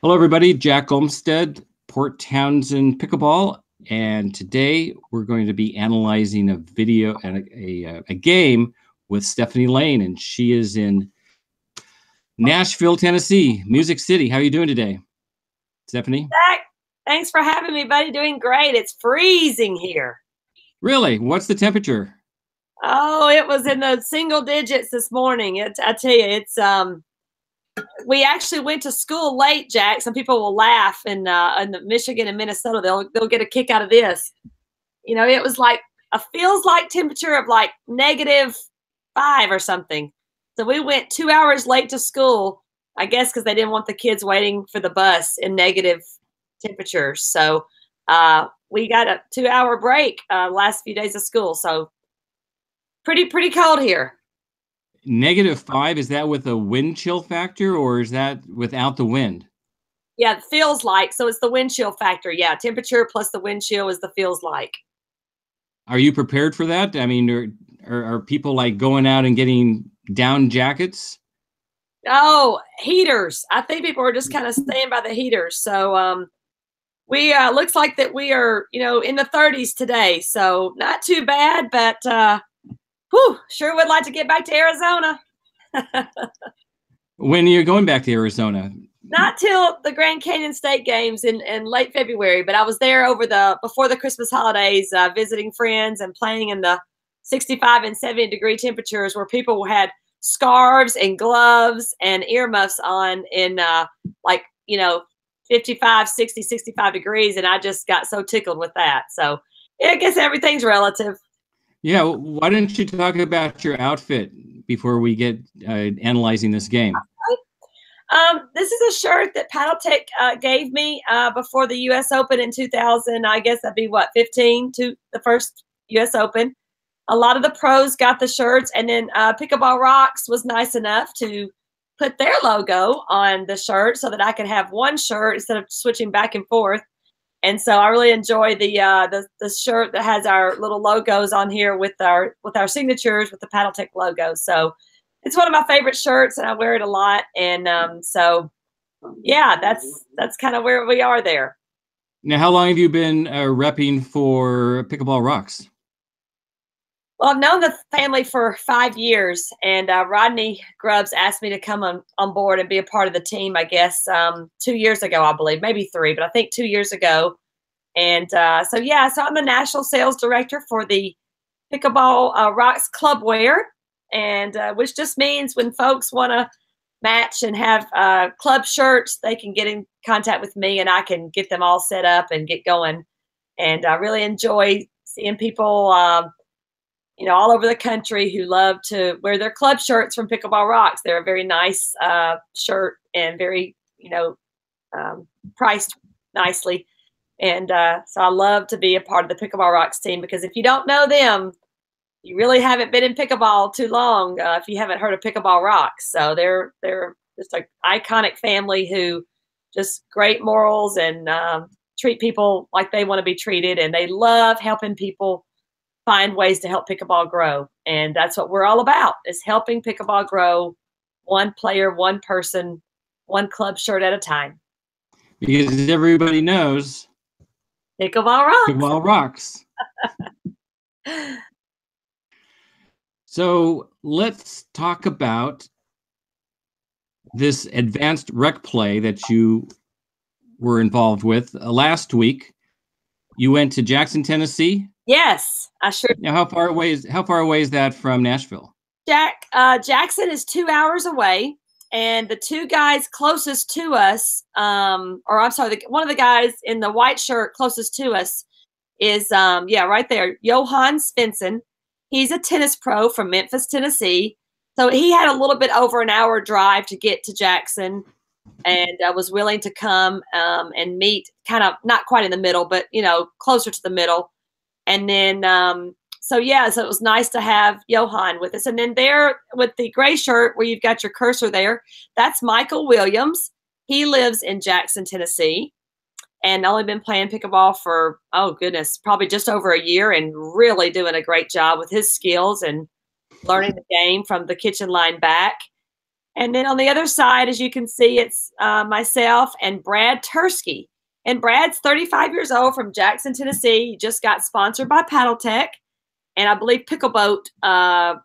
Hello, everybody. Jack Olmstead, Port Townsend Pickleball, and today we're going to be analyzing a video and a game with Stephanie Lane, and she is in Nashville, Tennessee, Music City. How are you doing today, Stephanie? Zach, thanks for having me, buddy. Doing great. It's freezing here. Really? What's the temperature? Oh, it was in the single digits this morning. I tell you, it's we actually went to school late, Jack. Some people will laugh in Michigan and Minnesota. They'll get a kick out of this. You know, it was like a feels like temperature of like -5 or something. So we went 2 hours late to school, I guess, because they didn't want the kids waiting for the bus in negative temperatures. So we got a 2 hour break last few days of school. So pretty cold here. -5, is that with a wind chill factor or is that without the wind? Yeah, it feels like. So it's the wind chill factor. Yeah, temperature plus the wind chill is the feels like. Are you prepared for that? I mean, are people like going out and getting down jackets? Oh, heaters. I think people are just kind of staying by the heaters. So we looks like that we are, in the 30s today. So not too bad, but sure would like to get back to Arizona. When are you going back to Arizona? Not till the Grand Canyon State Games in late February, but I was there before the Christmas holidays, visiting friends and playing in the 65 and 70-degree temperatures where people had scarves and gloves and earmuffs on in 55, 60, 65 degrees. And I just got so tickled with that. So yeah, I guess everything's relative. Yeah, why don't you talk about your outfit before we get analyzing this game? This is a shirt that Paddletech gave me before the U.S. Open in 2000. I guess that'd be, 15 to the first U.S. Open. A lot of the pros got the shirts, and then Pickleball Rocks was nice enough to put their logo on the shirt so that I could have one shirt instead of switching back and forth. And so I really enjoy the shirt that has our little logos on here with our signatures with the Paddletech logo. So it's one of my favorite shirts, and I wear it a lot. And so yeah, that's kind of where we are there. Now, how long have you been repping for Pickleball Rocks? Well, I've known the family for 5 years, and Rodney Grubbs asked me to come on board and be a part of the team, I guess, 2 years ago, I believe, maybe 3, but I think 2 years ago. And so I'm the national sales director for the Pickleball Rocks Clubwear, and which just means when folks want to match and have club shirts, they can get in contact with me, and I can get them all set up and get going. And I really enjoy seeing people all over the country who love to wear their club shirts from Pickleball Rocks. They're a very nice shirt and very, priced nicely. And so I love to be a part of the Pickleball Rocks team, because if you don't know them, you really haven't been in pickleball too long if you haven't heard of Pickleball Rocks. So they're just an iconic family who just great morals and treat people like they want to be treated. And they love helping people find ways to help pickleball grow. And that's what we're all about, is helping pickleball grow one player, one person, one club shirt at a time. Because everybody knows Pickleball rocks. Pickleball rocks. So let's talk about this advanced rec play that you were involved with last week. You went to Jackson, Tennessee. Yes, I sure. Now, how far away is that from Nashville? Jackson is 2 hours away, and the two guys closest to us, one of the guys in the white shirt closest to us is right there, Johan Svennson. He's a tennis pro from Memphis, Tennessee. So he had a little bit over an hour drive to get to Jackson, and was willing to come and meet, kind of not quite in the middle, but closer to the middle. And then so it was nice to have Johan with us. And then there with the gray shirt where you've got your cursor there, that's Michael Williams. He lives in Jackson, Tennessee, and only been playing pickleball for, oh goodness, probably just over a year, and really doing a great job with his skills and learning the game from the kitchen line back. And then on the other side, as you can see, it's myself and Brad Tursky. And Brad's 35 years old from Jackson, Tennessee. He just got sponsored by Paddle Tech. And I believe Pickleboat, I'm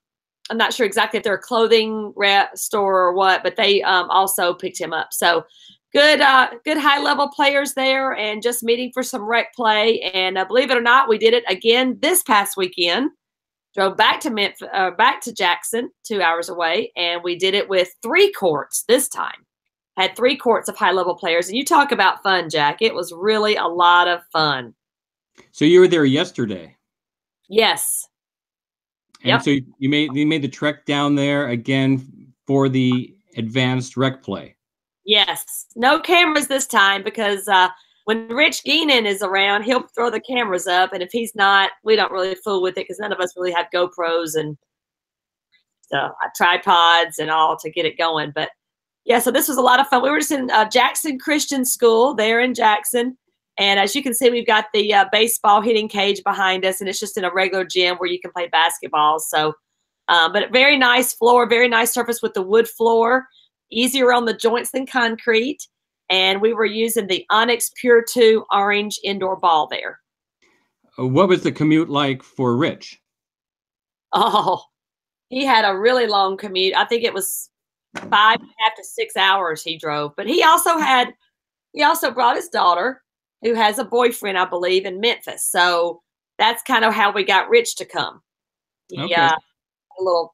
not sure exactly if they're a clothing store or what, but they also picked him up. So good high-level players there, and just meeting for some rec play. And believe it or not, we did it again this past weekend. Drove back to Memphis, back to Jackson, 2 hours away, and we did it with 3 courts this time. Had 3 courts of high-level players. And you talk about fun, Jack. It was really a lot of fun. So you were there yesterday. Yes. And yep. So you made the trek down there again for the advanced rec play. Yes. No cameras this time because when Rich Geenen is around, he'll throw the cameras up. And if he's not, we don't really fool with it because none of us really have GoPros and tripods and all to get it going. But yeah, so this was a lot of fun. We were just in Jackson Christian School there in Jackson. And as you can see, we've got the baseball hitting cage behind us, and it's just in a regular gym where you can play basketball. So, but very nice floor, very nice surface with the wood floor, easier on the joints than concrete. And we were using the Onyx Pure 2 orange indoor ball there. What was the commute like for Rich? Oh, he had a really long commute. I think it was 5.5 to 6 hours he drove. But he also brought his daughter, who has a boyfriend, I believe, in Memphis. So that's kind of how we got Rich to come. He okay. A little,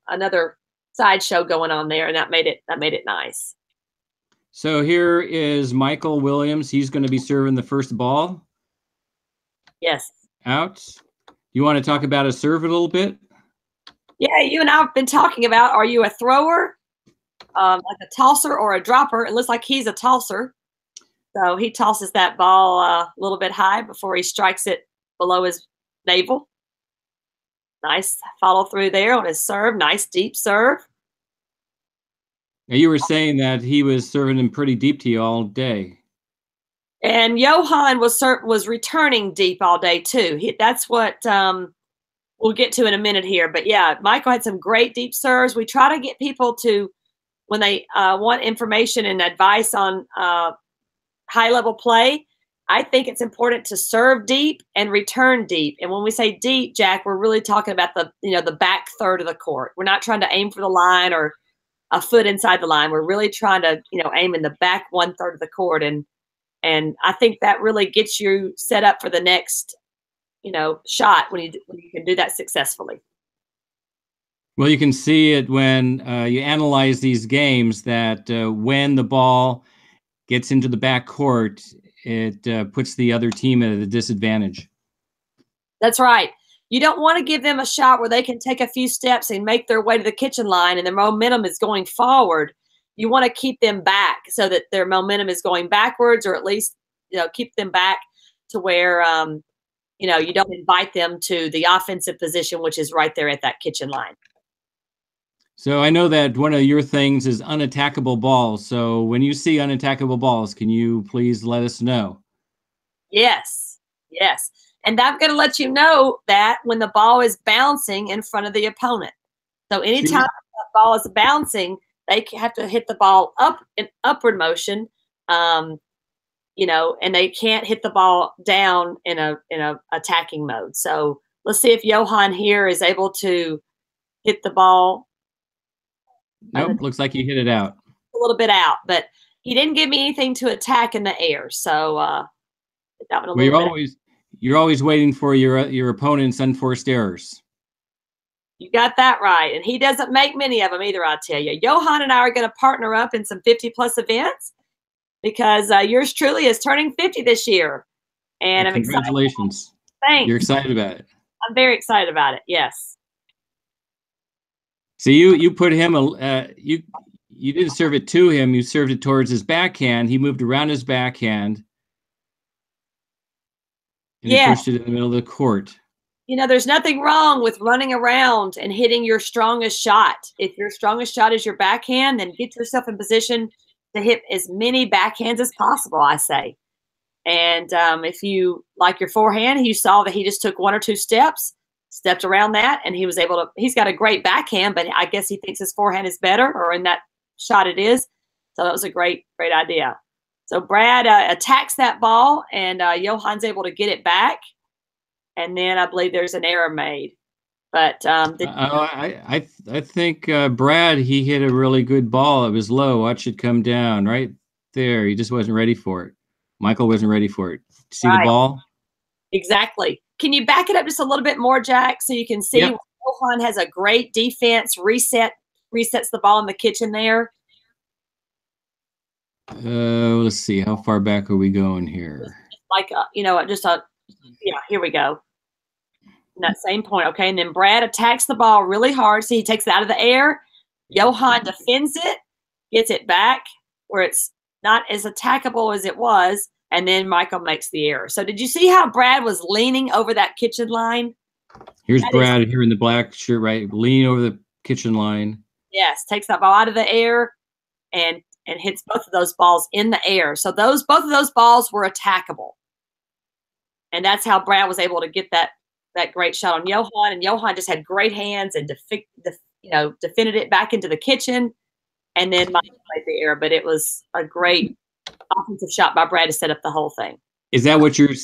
another sideshow going on there, and that made it nice. So here is Michael Williams. He's going to be serving the first ball. Yes. Out. You want to talk about a serve a little bit? Yeah, you and I have been talking about, are you a thrower, like a tosser or a dropper? It looks like he's a tosser. So he tosses that ball a little bit high before he strikes it below his navel. Nice follow through there on his serve. Nice deep serve. Now you were saying that he was serving him pretty deep to you all day. And Johan was returning deep all day too. That's what we'll get to in a minute here. But yeah, Michael had some great deep serves. We try to get people to, when they want information and advice on high-level play, I think it's important to serve deep and return deep. And when we say deep, Jack, we're really talking about the back third of the court. We're not trying to aim for the line or a foot inside the line. We're really trying to, aim in the back 1/3 of the court. And I think that really gets you set up for the next, shot when you can do that successfully. Well, you can see it when you analyze these games that when the ball gets into the back court, it puts the other team at a disadvantage. That's right. You don't want to give them a shot where they can take a few steps and make their way to the kitchen line and their momentum is going forward. You want to keep them back so that their momentum is going backwards, or at least, keep them back to where, you don't invite them to the offensive position, which is right there at that kitchen line. So I know that one of your things is unattackable balls. So when you see unattackable balls, can you please let us know? Yes. Yes. And I'm going to let you know that when the ball is bouncing in front of the opponent. So anytime the ball is bouncing, they have to hit the ball up in upward motion, and they can't hit the ball down in a attacking mode. So let's see if Johan here is able to hit the ball. Nope, looks like he hit it out. A little bit out, but he didn't give me anything to attack in the air. So that one a little bit. You're always waiting for your opponent's unforced errors. You got that right. And he doesn't make many of them either, I'll tell you. Johan and I are going to partner up in some 50-plus events because yours truly is turning 50 this year. And I'm excited. Congratulations. Thanks. You're excited about it. I'm very excited about it, yes. So you put him, you didn't serve it to him. You served it towards his backhand. He moved around his backhand. And he pushed it in the middle of the court. There's nothing wrong with running around and hitting your strongest shot. If your strongest shot is your backhand, then get yourself in position to hit as many backhands as possible, I say. And if you like your forehand, you saw that he just took 1 or 2 steps, stepped around that, and he was able to. He's got a great backhand, but I guess he thinks his forehand is better, or in that shot it is. So that was a great idea. So Brad attacks that ball, and Johan's able to get it back. And then I believe there's an error made. But I think Brad, he hit a really good ball. It was low. Watch it come down right there. He just wasn't ready for it. Michael wasn't ready for it. See the ball? Exactly. Can you back it up just a little bit more, Jack, so you can see Johan has a great defense, resets the ball in the kitchen there. Let's see. How far back are we going here? Like, here we go. In that same point, okay? And then Brad attacks the ball really hard. See, he takes it out of the air. Johan defends it, gets it back where it's not as attackable as it was, and then Michael makes the error. So did you see how Brad was leaning over that kitchen line? Here's Brad here in the black shirt, right? Leaning over the kitchen line. Yes, takes that ball out of the air and hits both of those balls in the air. So both of those balls were attackable. And that's how Brad was able to get that great shot on Johan. And Johan just had great hands and defended it back into the kitchen. And then Michael made the error. But it was a great offensive shot by Brad to set up the whole thing. Is that what you're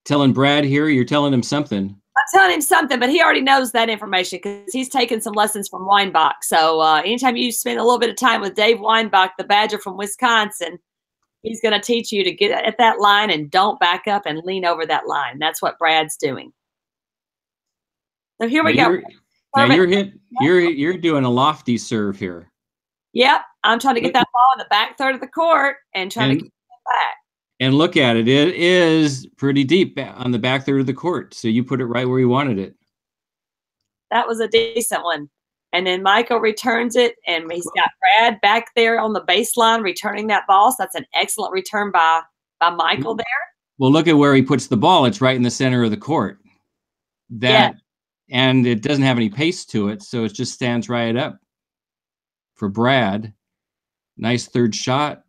telling Brad here? You're telling him something. I'm telling him something, but he already knows that information because he's taken some lessons from Weinbach. So anytime you spend a little bit of time with Dave Weinbach, the Badger from Wisconsin, he's going to teach you to get at that line and don't back up and lean over that line. That's what Brad's doing. So here we go. You're doing a lofty serve here. Yep, I'm trying to get that ball in the back third of the court and trying to get it back. And look at it. It is pretty deep on the back third of the court. So you put it right where you wanted it. That was a decent one. And then Michael returns it, and he's got Brad back there on the baseline returning that ball. So that's an excellent return by Michael there. Well, look at where he puts the ball. It's right in the center of the court. And it doesn't have any pace to it, so it just stands right up for Brad. Nice third shot.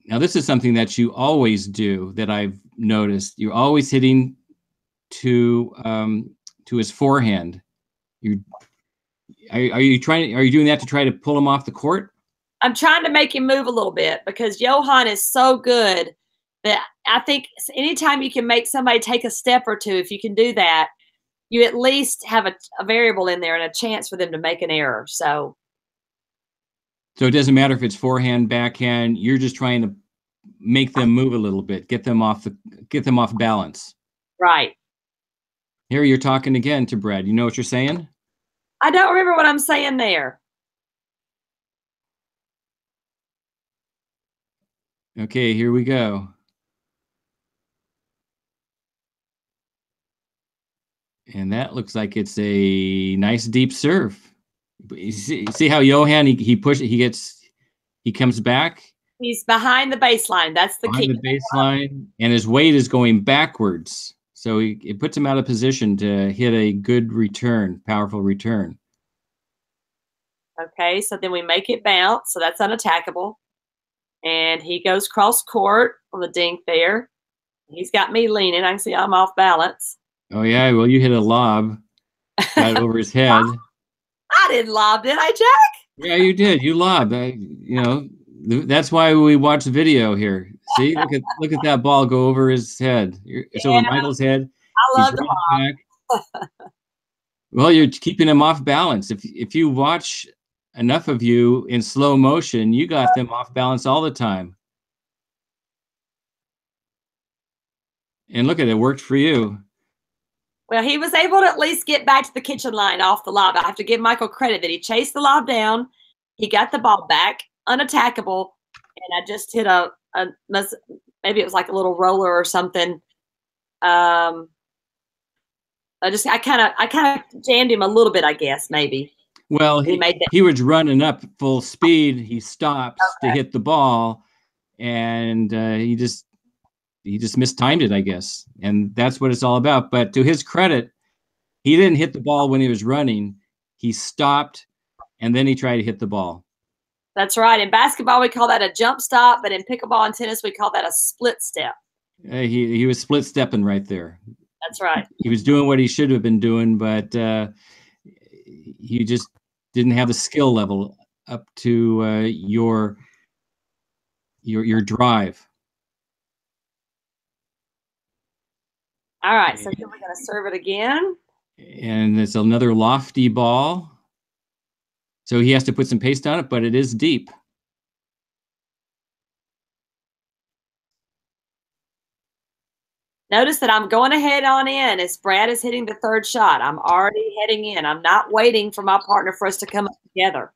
Now, this is something that you always do that I've noticed. You're always hitting to his forehand. Are you doing that to try to pull him off the court? I'm trying to make him move a little bit because Johan is so good that I think anytime you can make somebody take a step or two, if you can do that, you at least have a variable in there and a chance for them to make an error. So it doesn't matter if it's forehand, backhand. You're just trying to make them move a little bit, get them off balance. Right. Here you're talking again to Brad. You know what you're saying? I don't remember what I'm saying there. Okay, here we go. And that looks like it's a nice deep serve. You see how Johan, he pushes, he comes back. He's behind the baseline. That's the key. Behind the baseline, and his weight is going backwards. So it puts him out of position to hit a good return, powerful return. Okay, so then we make it bounce. So that's unattackable. And he goes cross court on the dink there. He's got me leaning. I can see I'm off balance. Oh, yeah. Well, you hit a lob. Got it over his head. I didn't lob, did I, Jack? Yeah, you did. You lobbed. That's why we watch the video here. See, look at that ball go over his head. It's over Michael's head. I love the lob. Well, you're keeping him off balance. If you watch enough of you in slow motion, you got them off balance all the time. And look at it, worked for you. Well, he was able to at least get back to the kitchen line off the lob. I have to give Michael credit that he chased the lob down. He got the ball back, unattackable, and I just hit maybe it was like a little roller or something. I kind of jammed him a little bit, I guess, maybe. Well, he was running up full speed. He stops to hit the ball, and he just mistimed it, I guess. And that's what it's all about. But to his credit, he didn't hit the ball when he was running. He stopped, and then he tried to hit the ball. That's right. In basketball, we call that a jump stop, but in pickleball and tennis, we call that a split step. He was split stepping right there. That's right. He was doing what he should have been doing, but he just didn't have the skill level up to your drive. All right, so then we're going to serve it again. And it's another lofty ball. So he has to put some paste on it, but it is deep. Notice that I'm going ahead on in as Brad is hitting the third shot. I'm already heading in. I'm not waiting for my partner for us to come up together.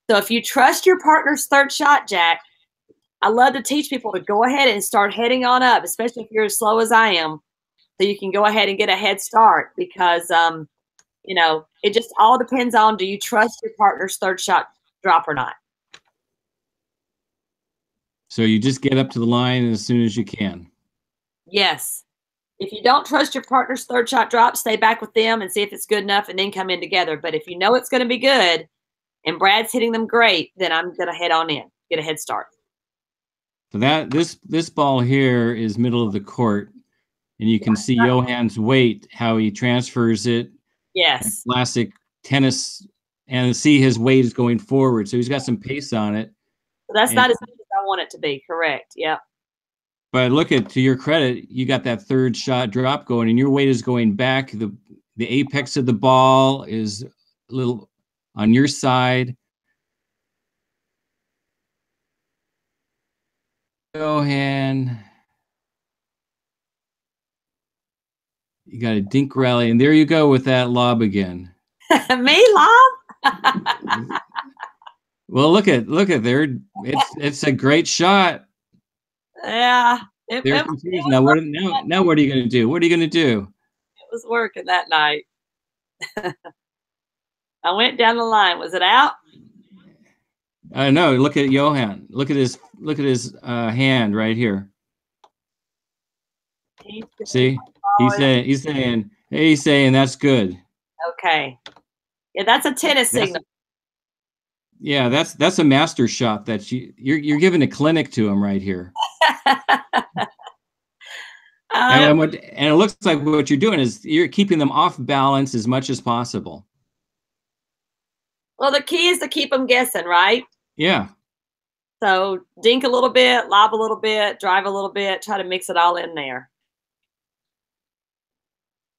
So if you trust your partner's third shot, Jack, I love to teach people to go ahead and start heading on up, especially if you're as slow as I am, so you can go ahead and get a head start because, you know, it just all depends on, do you trust your partner's third shot drop or not? So you just get up to the line as soon as you can. Yes. If you don't trust your partner's third shot drop, stay back with them and see if it's good enough and then come in together. But if you know it's going to be good and Brad's hitting them great, then I'm going to head on in, get a head start. So that this ball here is middle of the court, and you can see Johan's weight, how he transfers it. Yes. Classic tennis, and see his weight is going forward. So he's got some pace on it. So that's not as much as I want it to be, correct. Yep. But look at, to your credit, you got that third shot drop going, and your weight is going back. The apex of the ball is a little on your side. Johan, you got a dink rally, and there you go with that lob again. Me lob? Well, look at there. It's a great shot. Yeah. They're confused now. What are you going to do? What are you going to do? It was working that night. I went down the line. Was it out? No. Look at Johan. Look at his hand right here. See, he's saying that's good. Okay. Yeah, that's a tennis signal. Yeah, that's a master shot that you're giving a clinic to him right here. And it looks like what you're doing is you're keeping them off balance as much as possible. Well, the key is to keep them guessing, right? Yeah. So dink a little bit, lob a little bit, drive a little bit, try to mix it all in there.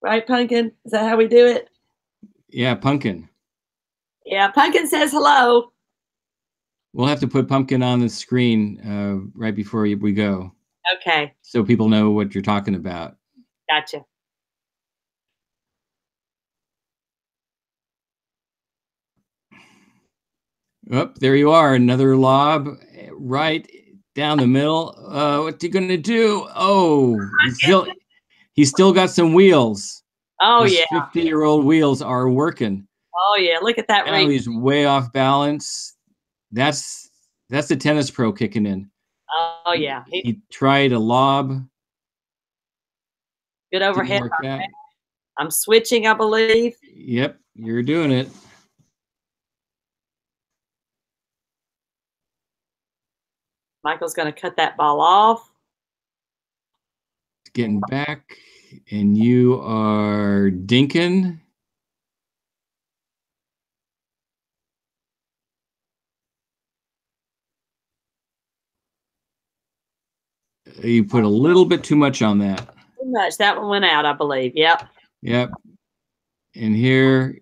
Right, Pumpkin? Is that how we do it? Yeah, Pumpkin. Yeah, Pumpkin says hello. We'll have to put Pumpkin on the screen right before we go. Okay. So people know what you're talking about. Gotcha. Oh, there you are. Another lob right down the middle. What's he going to do? Oh, he's still got some wheels. Oh, His yeah. 50-year-old wheels are working. Oh, yeah. Look at that. Now he's way off balance. That's the tennis pro kicking in. Oh, yeah. He tried a lob. Good overhead. I'm switching, I believe. Yep, you're doing it. Michael's going to cut that ball off. Getting back, and you are dinking. You put a little bit too much on that. Too much. That one went out, I believe. Yep. Yep. And here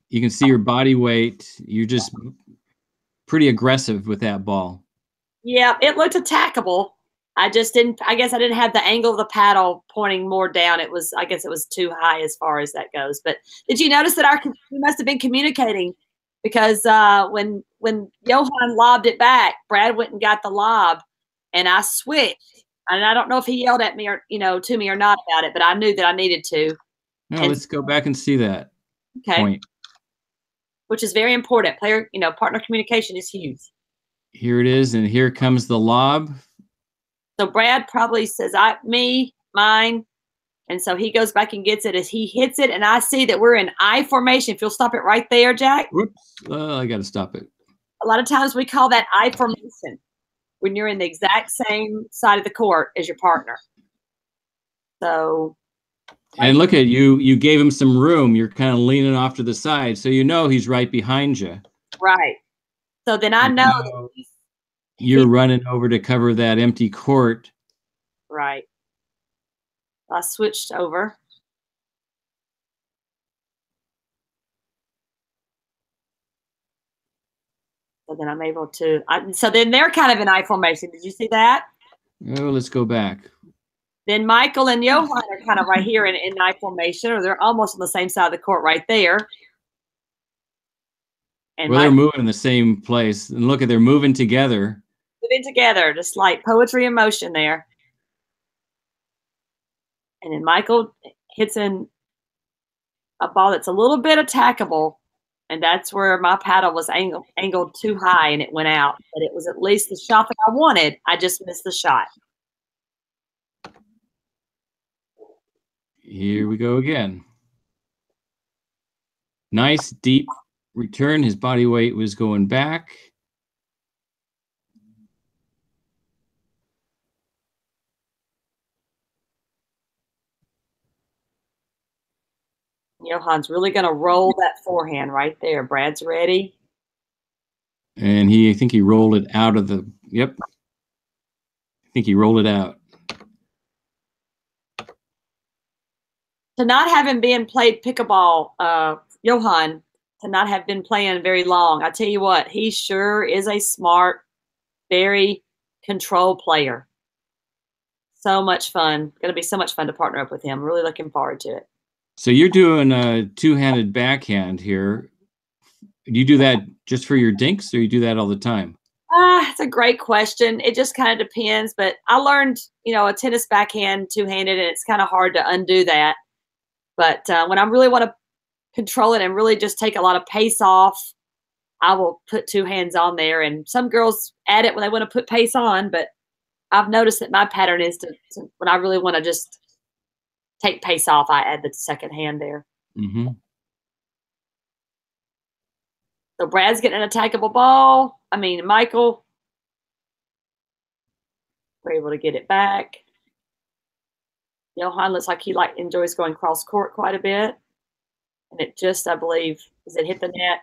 you can see your body weight. You're just pretty aggressive with that ball. Yeah, it looked attackable. I guess I didn't have the angle of the paddle pointing more down. I guess it was too high as far as that goes. But did you notice that we must have been communicating? Because when Johan lobbed it back, Brad went and got the lob, and I switched. And I don't know if he yelled at me or to me or not about it, but I knew that I needed to. Now let's go back and see that point. Which is very important. Partner communication is huge. Here it is, and here comes the lob. So Brad probably says, mine. And so he goes back and gets it as he hits it. And I see that we're in I formation. If you'll stop it right there, Jack. Whoops. I got to stop it. A lot of times we call that I formation when you're in the exact same side of the court as your partner. So And look at you. You gave him some room. You're kind of leaning off to the side, so you know he's right behind you. Right. So then I know that you're running over to cover that empty court. Right. I switched over. So then I'm able to. So then they're kind of in I formation. Did you see that? Oh, let's go back. Then Michael and Johan are kind of right here in I formation, or they're almost on the same side of the court right there. And well, they're moving in the same place. And look at, they're moving together. Moving together, just like poetry in motion there. And then Michael hits in a ball that's a little bit attackable. And that's where my paddle was angled too high and it went out. But it was at least the shot that I wanted. I just missed the shot. Here we go again. Nice deep return. His body weight was going back. Johan's really going to roll that forehand right there. Brad's ready. And I think he rolled it out of the, yep. I think he rolled it out. To not having been played pickleball, Johan, to not have been playing very long, I tell you what, he sure is a smart, very control player. So much fun. Going to be so much fun to partner up with him. Really looking forward to it. So you're doing a two-handed backhand here. Do you do that just for your dinks, or you do that all the time? It's a great question. It just kind of depends. But I learned, a tennis backhand two-handed, and it's kind of hard to undo that. But when I really want to control it and really just take a lot of pace off, I will put two hands on there. And some girls add it when they want to put pace on, but I've noticed that my pattern is to when I really want to just take pace off, I add the second hand there. Mm-hmm. So Brad's getting an attackable ball. Michael, we're able to get it back. Johan looks like he enjoys going cross court quite a bit. And it just, I believe, does it hit the net?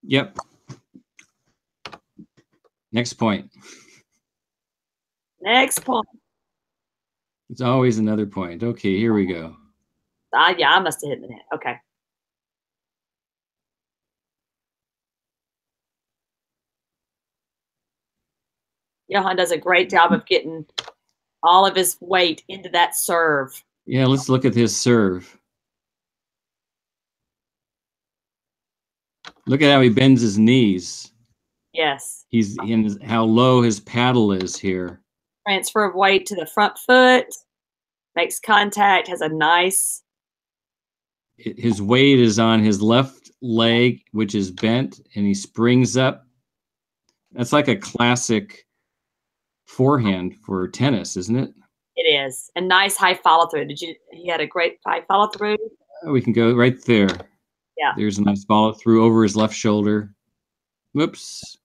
Yep. Next point. Next point. It's always another point. Okay, here we go. Yeah, I must have hit the net. Okay. Johan does a great job of getting all of his weight into that serve. Yeah, let's look at his serve. Look at how he bends his knees. Yes. He's in how low his paddle is here. Transfer of weight to the front foot. Makes contact, has a nice. His weight is on his left leg, which is bent, and he springs up. That's like a classic forehand for tennis, isn't it? It is. A nice high follow through. He had a great high follow through. We can go right there. Yeah. There's a nice follow through over his left shoulder. Whoops.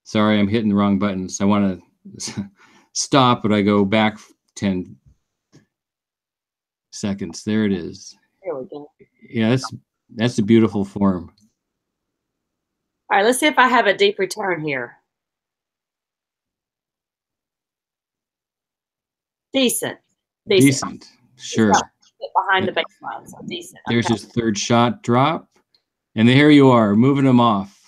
Sorry, I'm hitting the wrong buttons. I want to stop, but I go back 10 seconds. There it is. There we go. Yeah, that's a beautiful form. All right, let's see if I have a deep return here. Decent. Sure. Behind the baseline, so decent. There's his third shot drop. And here you are, moving him off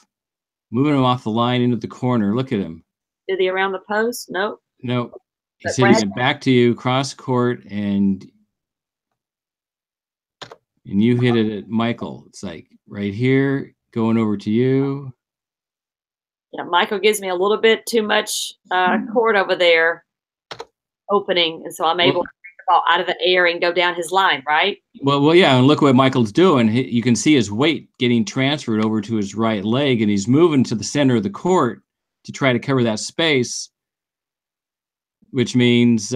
the line into the corner. Look at him. Did he around the post? Nope. Nope. He's hitting it back to you, cross court, and you hit it at Michael. It's like right here, going over to you. Yeah, Michael gives me a little bit too much court over there opening, and so I'm able to take the ball out of the air and go down his line, right? Well, yeah, and look what Michael's doing. You can see his weight getting transferred over to his right leg, and he's moving to the center of the court to try to cover that space, which means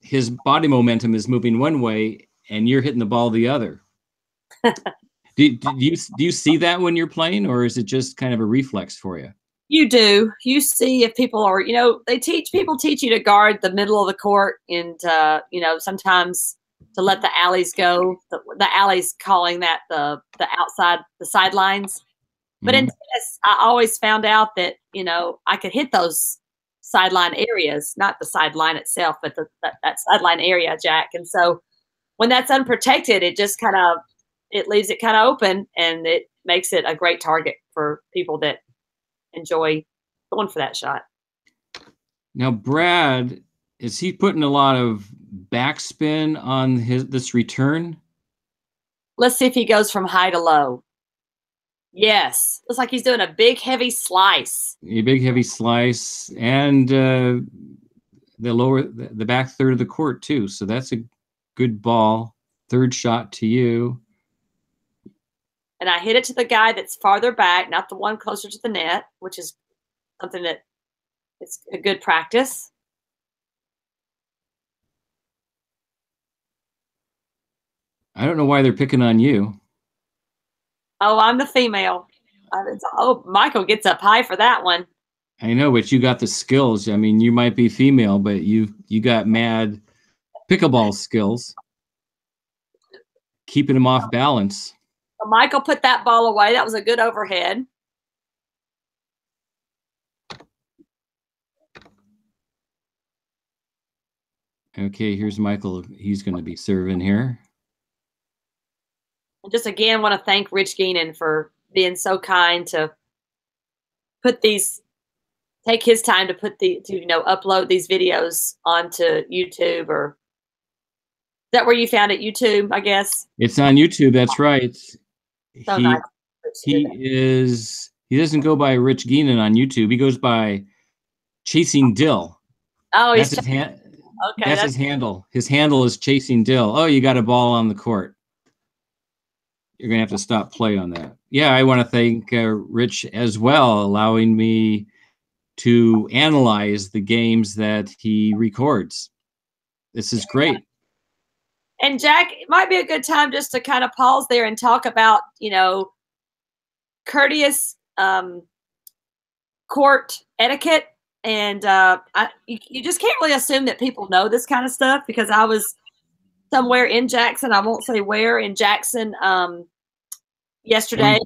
his body momentum is moving one way, and you're hitting the ball the other. Do you see that when you're playing, or is it just kind of a reflex for you? You do. You see if people are, people teach you to guard the middle of the court, and sometimes to let the alleys go. The alleys calling that the outside, the sidelines. But in tennis, I always found out that, you know, I could hit those sideline areas, not the sideline itself, but that sideline area, Jack. And so when that's unprotected, it just kind of, it leaves it kind of open, and it makes it a great target for people that enjoy going for that shot. Now, Brad, is he putting a lot of backspin on this return? Let's see if he goes from high to low. Yes. Looks like he's doing a big, heavy slice. A big, heavy slice, and the back third of the court, too. So that's a good ball. Third shot to you. And I hit it to the guy that's farther back, not the one closer to the net, which is something that it's a good practice. I don't know why they're picking on you. Oh, I'm the female. Oh, Michael gets up high for that one. I know, but you got the skills. I mean, you might be female, but you got mad pickleball skills. Keeping him off balance. So Michael put that ball away. That was a good overhead. Okay, here's Michael. He's going to be serving here. And just again, want to thank Rich Geenen for being so kind to put these, take his time to put upload these videos onto YouTube. Or is that where you found it? YouTube, I guess. It's on YouTube. That's right. So nice. He doesn't go by Rich Geenen on YouTube. He goes by Chasing Dill. Oh, that's his that's his handle. His handle is Chasing Dill. Oh, you got a ball on the court. You're going to have to stop play on that. Yeah, I want to thank Rich as well, allowing me to analyze the games that he records. This is great. And Jack, it might be a good time just to kind of pause there and talk about, you know, courteous court etiquette. And you just can't really assume that people know this kind of stuff, because I was somewhere in Jackson, I won't say where, in Jackson yesterday.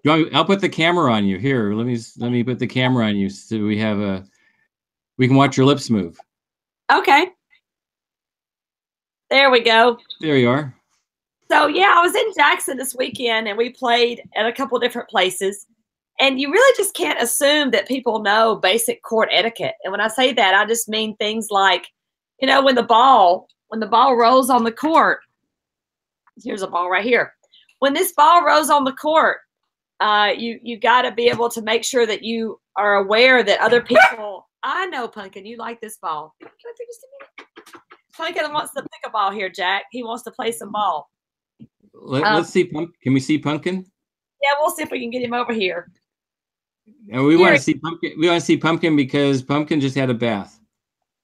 I'll put the camera on you here. Let me put the camera on you so we can watch your lips move. Okay. There we go. There you are. So yeah, I was in Jackson this weekend, and we played at a couple different places. And you really just can't assume that people know basic court etiquette. And when I say that, I just mean things like, you know, when the ball rolls on the court, here's a ball right here. When this ball rolls on the court, you got to be able to make sure that you are aware that other people. I know, Pumpkin, you like this ball. Can I take just a minute? Pumpkin wants to pick a ball here, Jack. He wants to play some ball. Let's see. Can we see Pumpkin? Yeah, we'll see if we can get him over here. And we want to see Pumpkin. We want to see Pumpkin because Pumpkin just had a bath.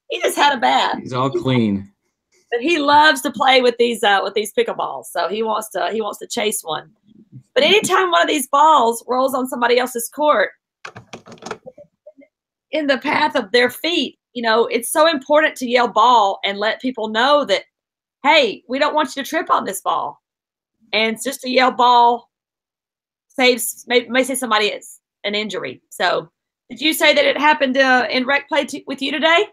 He just had a bath. He's all clean. But he loves to play with these pickleballs. So he wants to chase one. But anytime one of these balls rolls on somebody else's court in the path of their feet, you know, it's so important to yell ball and let people know that, hey, we don't want you to trip on this ball. And it's just to yell ball saves, may save somebody an injury. So did you say that it happened in rec play with you today?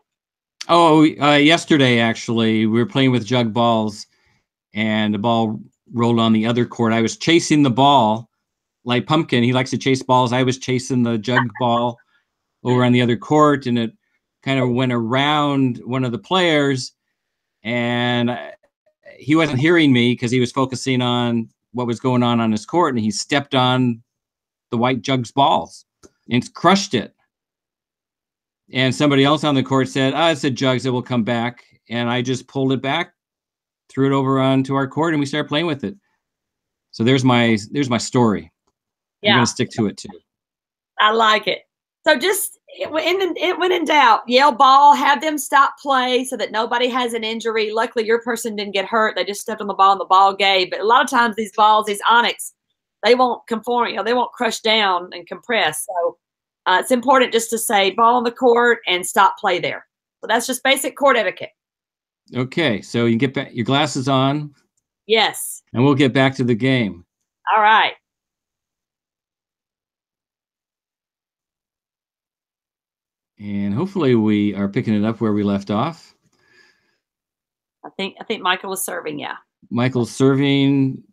Oh, yesterday, actually, we were playing with jug balls, and the ball rolled on the other court. I was chasing the ball like Pumpkin. He likes to chase balls. I was chasing the jug ball over on the other court, and it kind of went around one of the players, and he wasn't hearing me because he was focusing on what was going on his court, and he stepped on the white jug's balls and crushed it. And somebody else on the court said, it's a jug that will come back. And I just pulled it back, threw it over onto our court, and we started playing with it. So there's my story. Yeah. I'm going to stick to it too. I like it. So just when in doubt, yell ball, have them stop play so that nobody has an injury. Luckily, your person didn't get hurt. They just stepped on the ball and the ball gave. But a lot of times these balls, these onyx, they won't conform, they won't crush down and compress. So it's important just to say ball on the court and stop play there. So that's just basic court etiquette. Okay, so you get back your glasses on, Yes. and we'll get back to the game. All right. And hopefully we are picking it up where we left off. I think Michael was serving. Yeah. Michael's serving.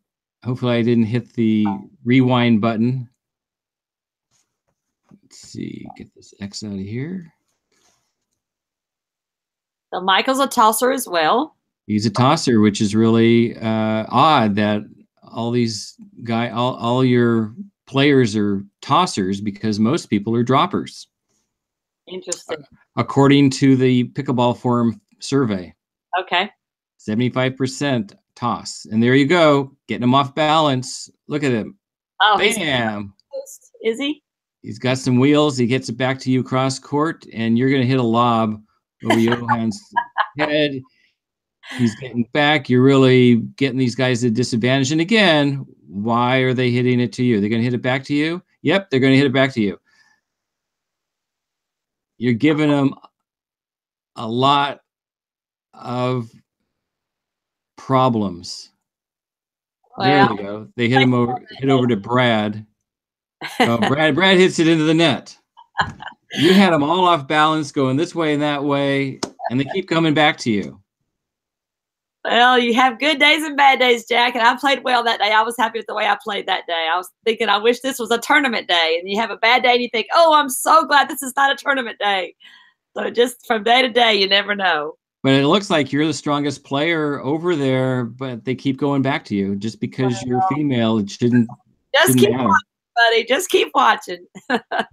Hopefully I didn't hit the rewind button. Let's see, get this X out of here. So Michael's a tosser as well. He's a tosser, which is really odd that all your players are tossers because most people are droppers. Interesting. According to the Pickleball Forum survey. Okay. 75% toss. And there you go, getting him off balance. Look at him. Oh, bam. Is he? He's got some wheels. He gets it back to you cross court, and you're going to hit a lob over Johan's head. He's getting back. You're really getting these guys at a disadvantage. And again, why are they hitting it to you? They're going to hit it back to you? Yep, they're going to hit it back to you. You're giving them a lot of problems. Well, there we go. They hit him over to Brad. Oh, Brad hits it into the net. You had them all off balance, going this way and that way, and they keep coming back to you. Well, you have good days and bad days, Jack, and I played well that day. I was happy with the way I played that day. I was thinking, I wish this was a tournament day. And you have a bad day, and you think, oh, I'm so glad this is not a tournament day. So just from day to day, you never know. But it looks like you're the strongest player over there, but they keep going back to you just because you're female. It shouldn't keep matter. Watching, buddy. Just keep watching.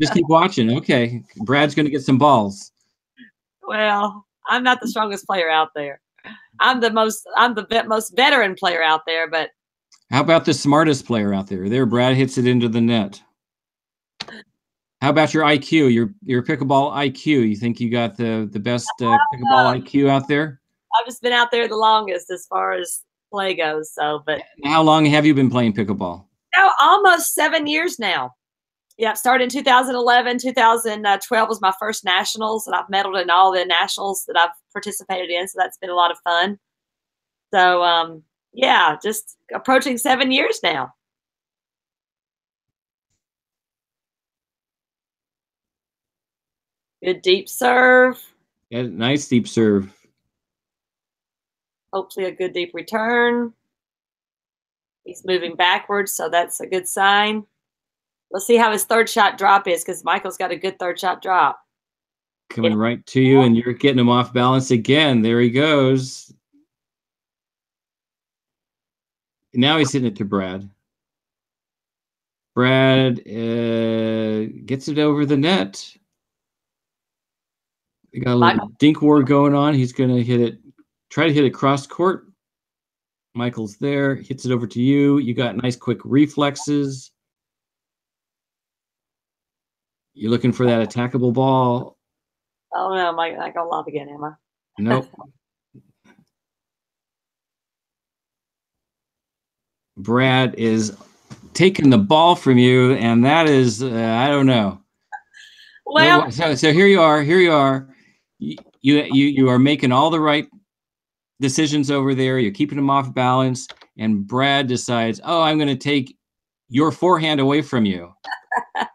Just keep watching. Okay, Brad's going to get some balls. Well, I'm not the strongest player out there. I'm the most veteran player out there, but how about the smartest player out there? There, Brad hits it into the net. How about your IQ, your pickleball IQ? You think you got the best pickleball IQ out there? I've just been out there the longest as far as play goes. So, but how long have you been playing pickleball? No, almost 7 years now. Yeah, started in 2011. 2012 was my first nationals, and I've medaled in all the nationals that I've participated in. So that's been a lot of fun. So, yeah, just approaching 7 years now. Good deep serve. Yeah, nice deep serve. Hopefully a good deep return. He's moving backwards, so that's a good sign. Let's see how his third shot drop is, because Michael's got a good third shot drop. Coming right to you, and you're getting him off balance again. There he goes. Now he's hitting it to Brad. Brad gets it over the net. We got a little dink war going on. He's going to hit it, try to hit it cross court. Michael's there, hits it over to you. You got nice quick reflexes. You're looking for that attackable ball. Oh no, Mike, I go lob again, am I? Nope. Brad is taking the ball from you, and that is, I don't know. Well, so here you are. Here you are. You are making all the right decisions over there. You're keeping them off balance, and Brad decides, oh, I'm going to take your forehand away from you.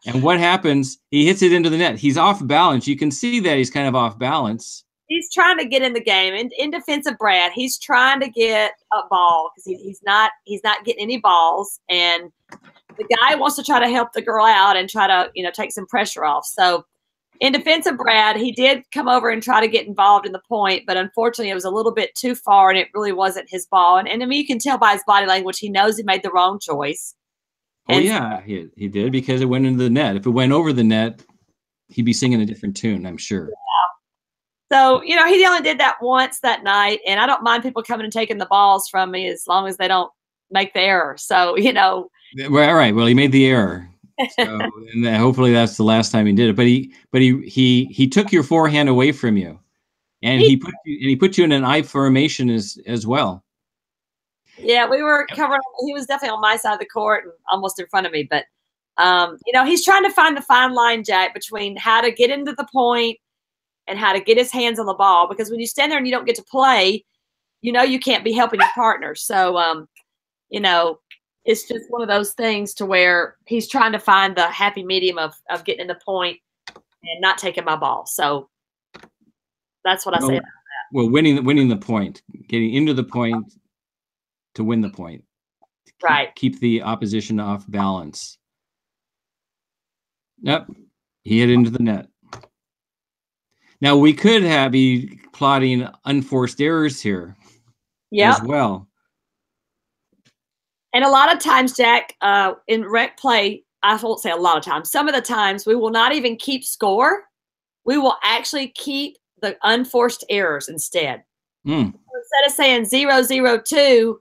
And what happens? He hits it into the net. He's off balance. You can see that he's kind of off balance. He's trying to get in the game. In defense of Brad, he's trying to get a ball because he's not getting any balls, and the guy wants to try to help the girl out and try to take some pressure off. So in defense of Brad, he did come over and try to get involved in the point, but unfortunately it was a little bit too far, and it really wasn't his ball. And I mean, you can tell by his body language, he knows he made the wrong choice. Oh, yeah, he did, because it went into the net. If it went over the net, he'd be singing a different tune, I'm sure. Yeah. So, he only did that once that night, and I don't mind people coming and taking the balls from me as long as they don't make the error. So, Well, all right. Well, he made the error. So, and hopefully that's the last time he did it. But he took your forehand away from you, and he put you in an I formation as well. Yeah, we were covering. He was definitely on my side of the court and almost in front of me. But he's trying to find the fine line, Jack, between how to get into the point and how to get his hands on the ball. Because when you stand there and you don't get to play, you can't be helping your partner. So, it's just one of those things to where he's trying to find the happy medium of getting in the point and not taking my ball. So that's what I say about that. Well, winning the point, getting into the point to win the point. Right. Keep the opposition off balance. Yep. He hit into the net. Now we could be plotting unforced errors here as well. And a lot of times, Jack, in rec play, I won't say a lot of times, some of the times we will not even keep score. We will actually keep the unforced errors instead. Instead of saying 0-0-2,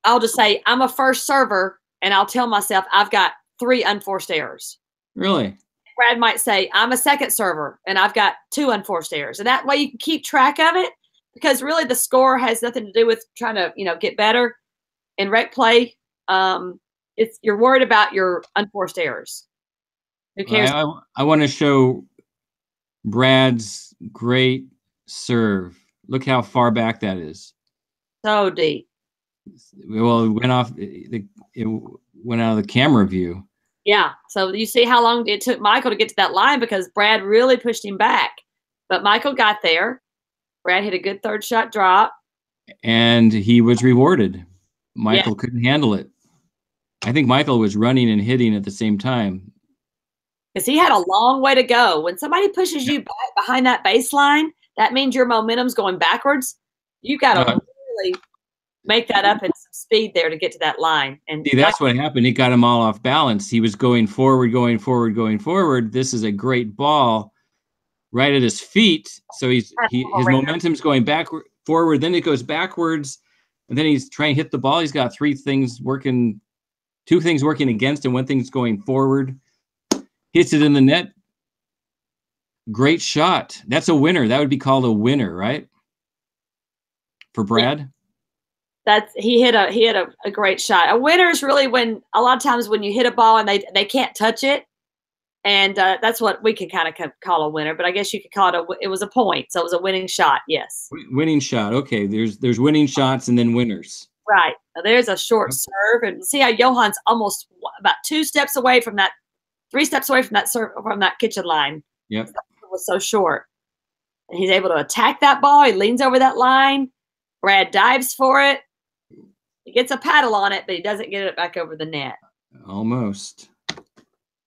I'll just say I'm a first server, and I'll tell myself I've got 3 unforced errors. Really? Brad might say I'm a second server, and I've got 2 unforced errors. And that way you can keep track of it, because really the score has nothing to do with trying to, get better. In rec play, you're worried about your unforced errors. Who cares? I want to show Brad's great serve. Look how far back that is. So deep. Well, it went out of the camera view. Yeah. So you see how long it took Michael to get to that line, because Brad really pushed him back. But Michael got there. Brad hit a good third shot drop. And he was rewarded. Michael couldn't handle it. I think Michael was running and hitting at the same time. Because he had a long way to go. When somebody pushes you back behind that baseline, that means your momentum's going backwards. You've got to really make that up in some speed there to get to that line. And see, that's what happened. He got him all off balance. He was going forward. This is a great ball right at his feet. So his momentum's going forward. Then it goes backwards. And then he's trying to hit the ball. He's got 2 things working against him. 1 thing's going forward. Hits it in the net. Great shot. That's a winner. That would be called a winner, right? For Brad? He hit a great shot. A winner is really when a lot of times when you hit a ball and they can't touch it. And that's what we can kind of call a winner, but I guess you could call it it was a point. So it was a winning shot. Yes. Winning shot. Okay. There's winning shots and then winners. Right. Now there's a short serve, and see how Johan's almost about 2 steps away from that, 3 steps away from that serve, from that kitchen line. Yep. It was so short. And he's able to attack that ball. He leans over that line. Brad dives for it. He gets a paddle on it, but he doesn't get it back over the net. Almost.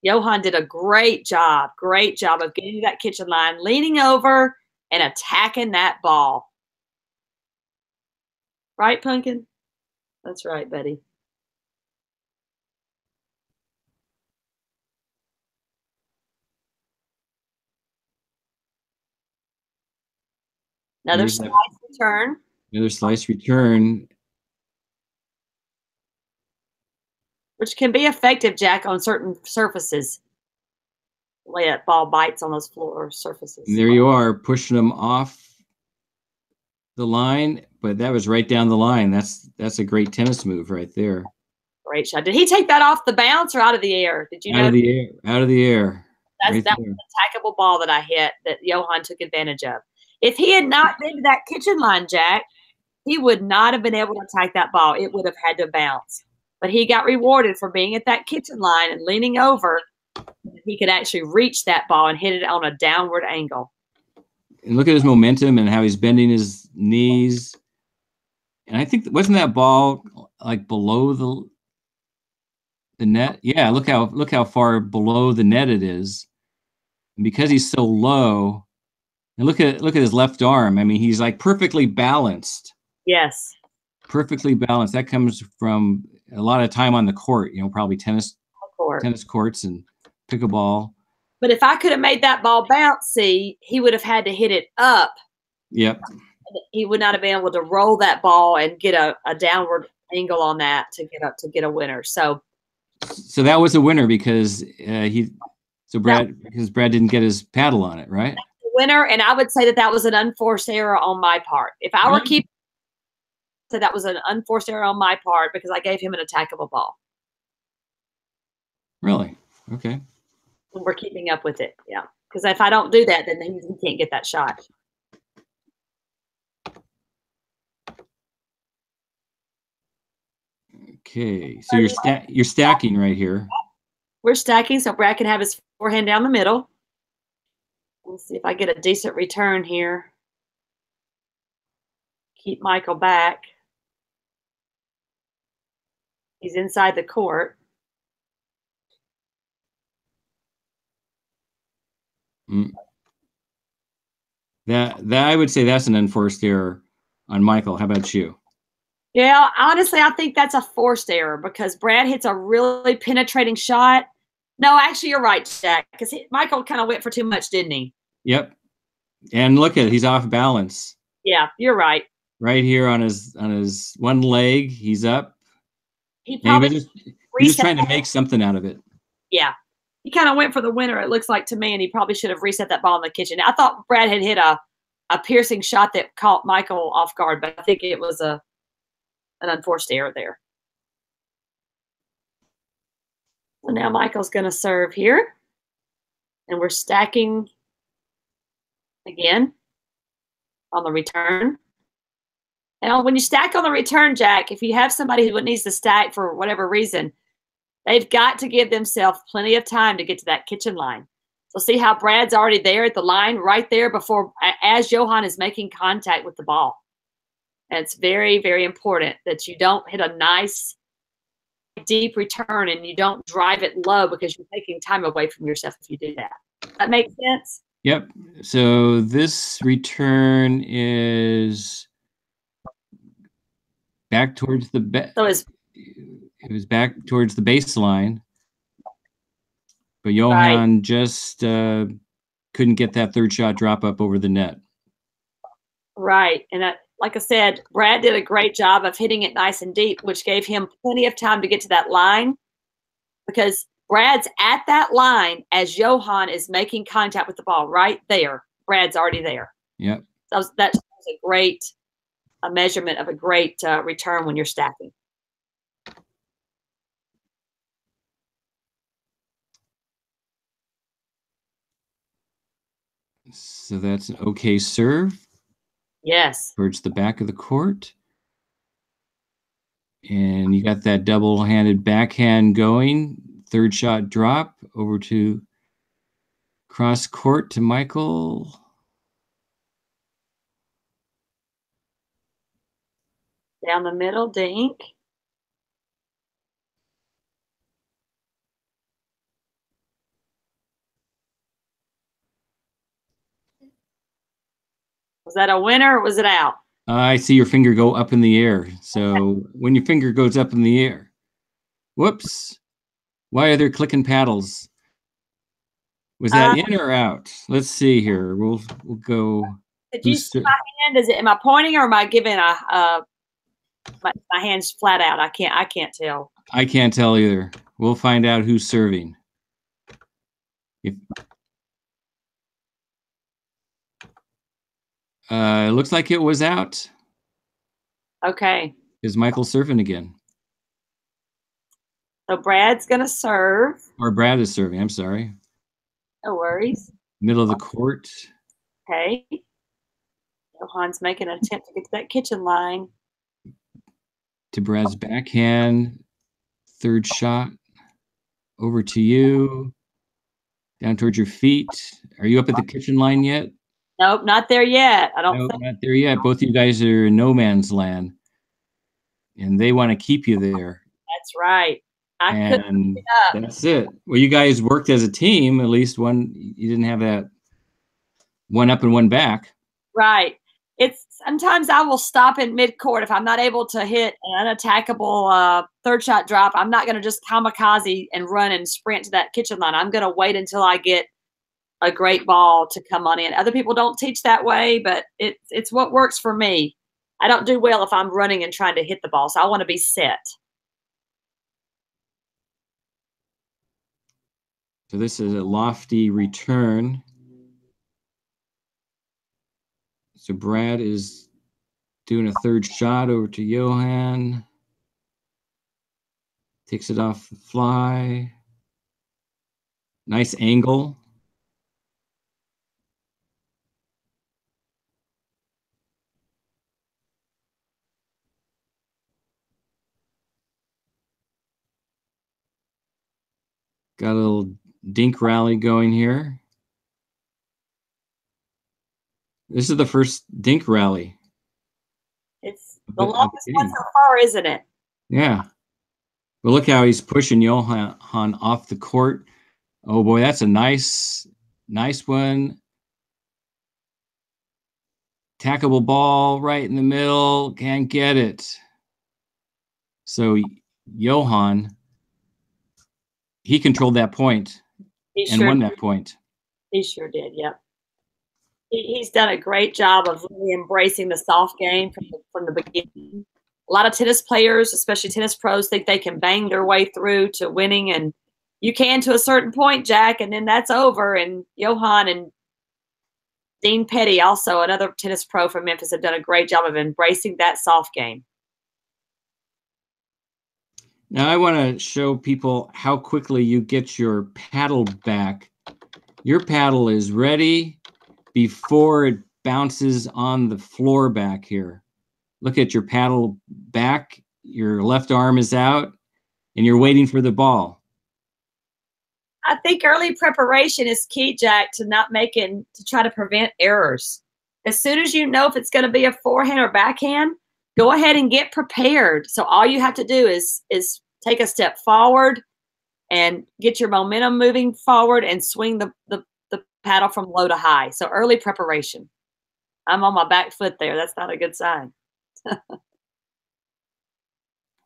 Johan did a great job of getting to that kitchen line, leaning over and attacking that ball. Right, Pumpkin? That's right, buddy. Another slice return. Another slice return. Which can be effective, Jack, on certain surfaces. The way that ball bites on those floor surfaces. And there you are, pushing them off the line, but that was right down the line. That's a great tennis move right there. Great shot. Did he take that off the bounce or out of the air? Did you know? Out of the air. Out of the air. That was an attackable ball that I hit that Johan took advantage of. If he had not been to that kitchen line, Jack, he would not have been able to attack that ball. It would have had to bounce. But he got rewarded for being at that kitchen line and leaning over. He could actually reach that ball and hit it on a downward angle. And look at his momentum and how he's bending his knees. And I think, wasn't that ball like below the net? Yeah, look how far below the net it is. And because he's so low, and look at his left arm. I mean, he's like perfectly balanced. Yes. Perfectly balanced. That comes from a lot of time on the court, probably tennis courts and pickleball. But if I could have made that ball bouncy, he would have had to hit it up. Yep. He would not have been able to roll that ball and get a downward angle on that to get a winner. So that was a winner because Brad didn't get his paddle on it, right? That's the winner, and I would say that was an unforced error on my part. If I were keeping, so that was an unforced error on my part because I gave him an attackable ball. Really? Okay. And we're keeping up with it, yeah. Because if I don't do that, then he can't get that shot. Okay, so you're stacking right here. We're stacking so Brad can have his forehand down the middle. Let's see if I get a decent return here. Keep Michael back. He's inside the court. That I would say that's an unforced error on Michael. How about you? Yeah, honestly, I think that's a forced error because Brad hits a really penetrating shot. No, actually, you're right, Jack, because Michael kind of went for too much, didn't he? Yep. And look at it, he's off balance. Yeah, you're right. Right here on his one leg, he's up. He probably he was just trying to make something out of it. Yeah. He kind of went for the winner, it looks like to me, and he probably should have reset that ball in the kitchen. I thought Brad had hit a piercing shot that caught Michael off guard, but I think it was an unforced error there. So now Michael's going to serve here, and we're stacking again on the return. Now, when you stack on the return, Jack, if you have somebody who needs to stack for whatever reason, they've got to give themselves plenty of time to get to that kitchen line. So see how Brad's already there at the line right there before, as Johan is making contact with the ball. And it's very, very important that you don't hit a nice deep return and you don't drive it low because you're taking time away from yourself if you do that. That makes sense? Yep. So this return is back towards the So it was back towards the baseline, but Johan right. just couldn't get that third shot drop up over the net. Right. And that, like I said, Brad did a great job of hitting it nice and deep, which gave him plenty of time to get to that line because Brad's at that line as Johan is making contact with the ball right there. Brad's already there. Yep. So that's a great measurement of a great return when you're stacking. So that's an okay serve. Yes. Towards the back of the court. And you got that double-handed backhand going. Third shot drop over to cross court to Michael. Down the middle, dink. Was that a winner or was it out? I see your finger go up in the air. So when your finger goes up in the air, whoops. Why are there clicking paddles? Was that in or out? Let's see here. We'll go. Did you see my hand? Am I pointing or am I giving my hand's flat out? I can't tell. I can't tell either. We'll find out who's serving. If it looks like it was out. Okay. Is Michael serving again? So Brad's gonna serve. Or Brad is serving. I'm sorry. No worries. Middle of the court. Okay. Johan's making an attempt to get to that kitchen line. To Brad's backhand. Third shot. Over to you. Down towards your feet. Are you up at the kitchen line yet? Nope, not there yet. I don't Nope, think. not there yet. Both of you guys are in no man's land. And they want to keep you there. That's right. And that's it. Well, you guys worked as a team. At least one, you didn't have that one up and one back. Right. It's sometimes I will stop in mid-court if I'm not able to hit an unattackable third shot drop. I'm not going to just kamikaze and run and sprint to that kitchen line. I'm going to wait until I get a great ball to come on in. Other people don't teach that way, but it's what works for me. I don't do well if I'm running and trying to hit the ball, so I want to be set. So this is a lofty return. So Brad is doing a third shot over to Johan. Takes it off the fly. Nice angle. Got a little dink rally going here. This is the first dink rally. It's the longest one game. so far, isn't it? Yeah. But look how he's pushing Johan off the court. Oh boy, that's a nice one. Tackable ball right in the middle. Can't get it. So Johan, he controlled that point and won that point. He sure did, yep. He's done a great job of really embracing the soft game from the beginning. A lot of tennis players, especially tennis pros, think they can bang their way through to winning, and you can to a certain point, Jack, and then that's over. And Johan and Dean Petty, also another tennis pro from Memphis, have done a great job of embracing that soft game. Now I want to show people how quickly you get your paddle back. Your paddle is ready before it bounces on the floor back here. Look at your paddle back. Your left arm is out, and you're waiting for the ball. I think early preparation is key, Jack, to try to prevent errors. As soon as you know if it's going to be a forehand or backhand, go ahead and get prepared. So all you have to do is take a step forward and get your momentum moving forward and swing the paddle from low to high. So early preparation. I'm on my back foot there. That's not a good sign.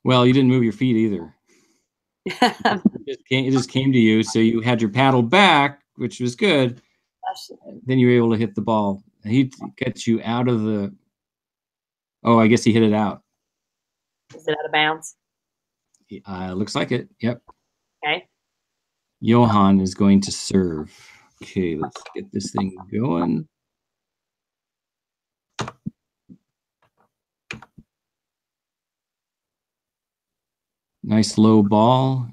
Well, you didn't move your feet either. It just came to you. So you had your paddle back, which was good. Then you were able to hit the ball. He gets you out of the. Oh, I guess he hit it out. Is it out of bounds? Looks like it. Yep. Okay. Johan is going to serve. Okay, let's get this thing going. Nice low ball.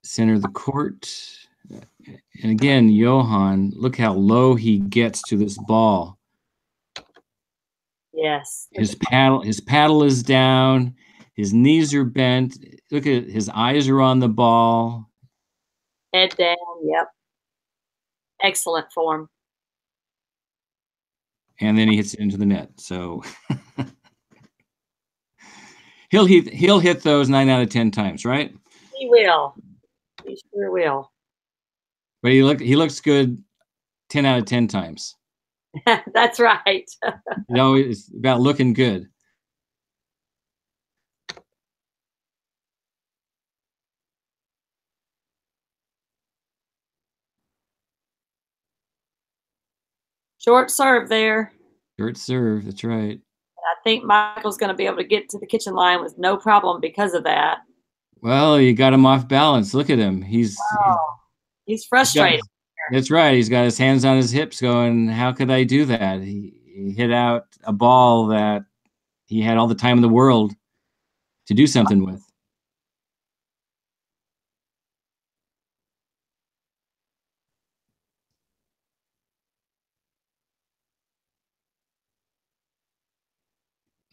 Center of the court. And again, Johan, look how low he gets to this ball. Yes. His paddle is down. His knees are bent. Look at it. His eyes are on the ball. Head down. Yep. Excellent form. And then he hits it into the net. So he'll hit those 9 out of 10 times, right? He will. He sure will. But he looks good 10 out of 10 times. That's right. You know, it's about looking good. Short serve there. Short serve, that's right. I think Michael's going to be able to get to the kitchen line with no problem because of that. Well, you got him off balance. Look at him. He's frustrated. That's right. He's got his hands on his hips going, how could I do that? He hit out a ball that he had all the time in the world to do something with.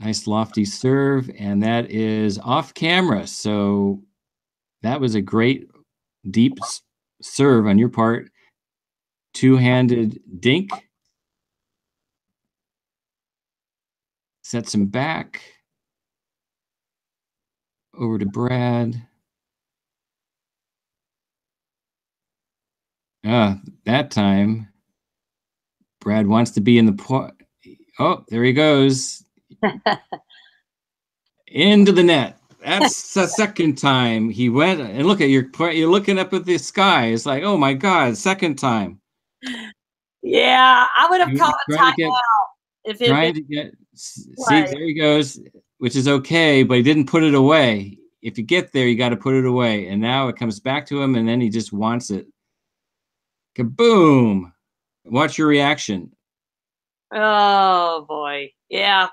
Nice lofty serve, and that is off camera. So that was a great deep serve on your part. Two-handed dink. Sets him back. Over to Brad. That time, Brad wants to be in the point. Oh, there he goes. Into the net. That's the second time he went. And look at you're looking up at the sky. It's like, oh my God, second time. Yeah, I would have called a timeout if it trying to get. See, there he goes, which is okay, but he didn't put it away. If you get there, you got to put it away. And now it comes back to him, and then he just wants it. Kaboom! Watch your reaction. Oh boy, yeah.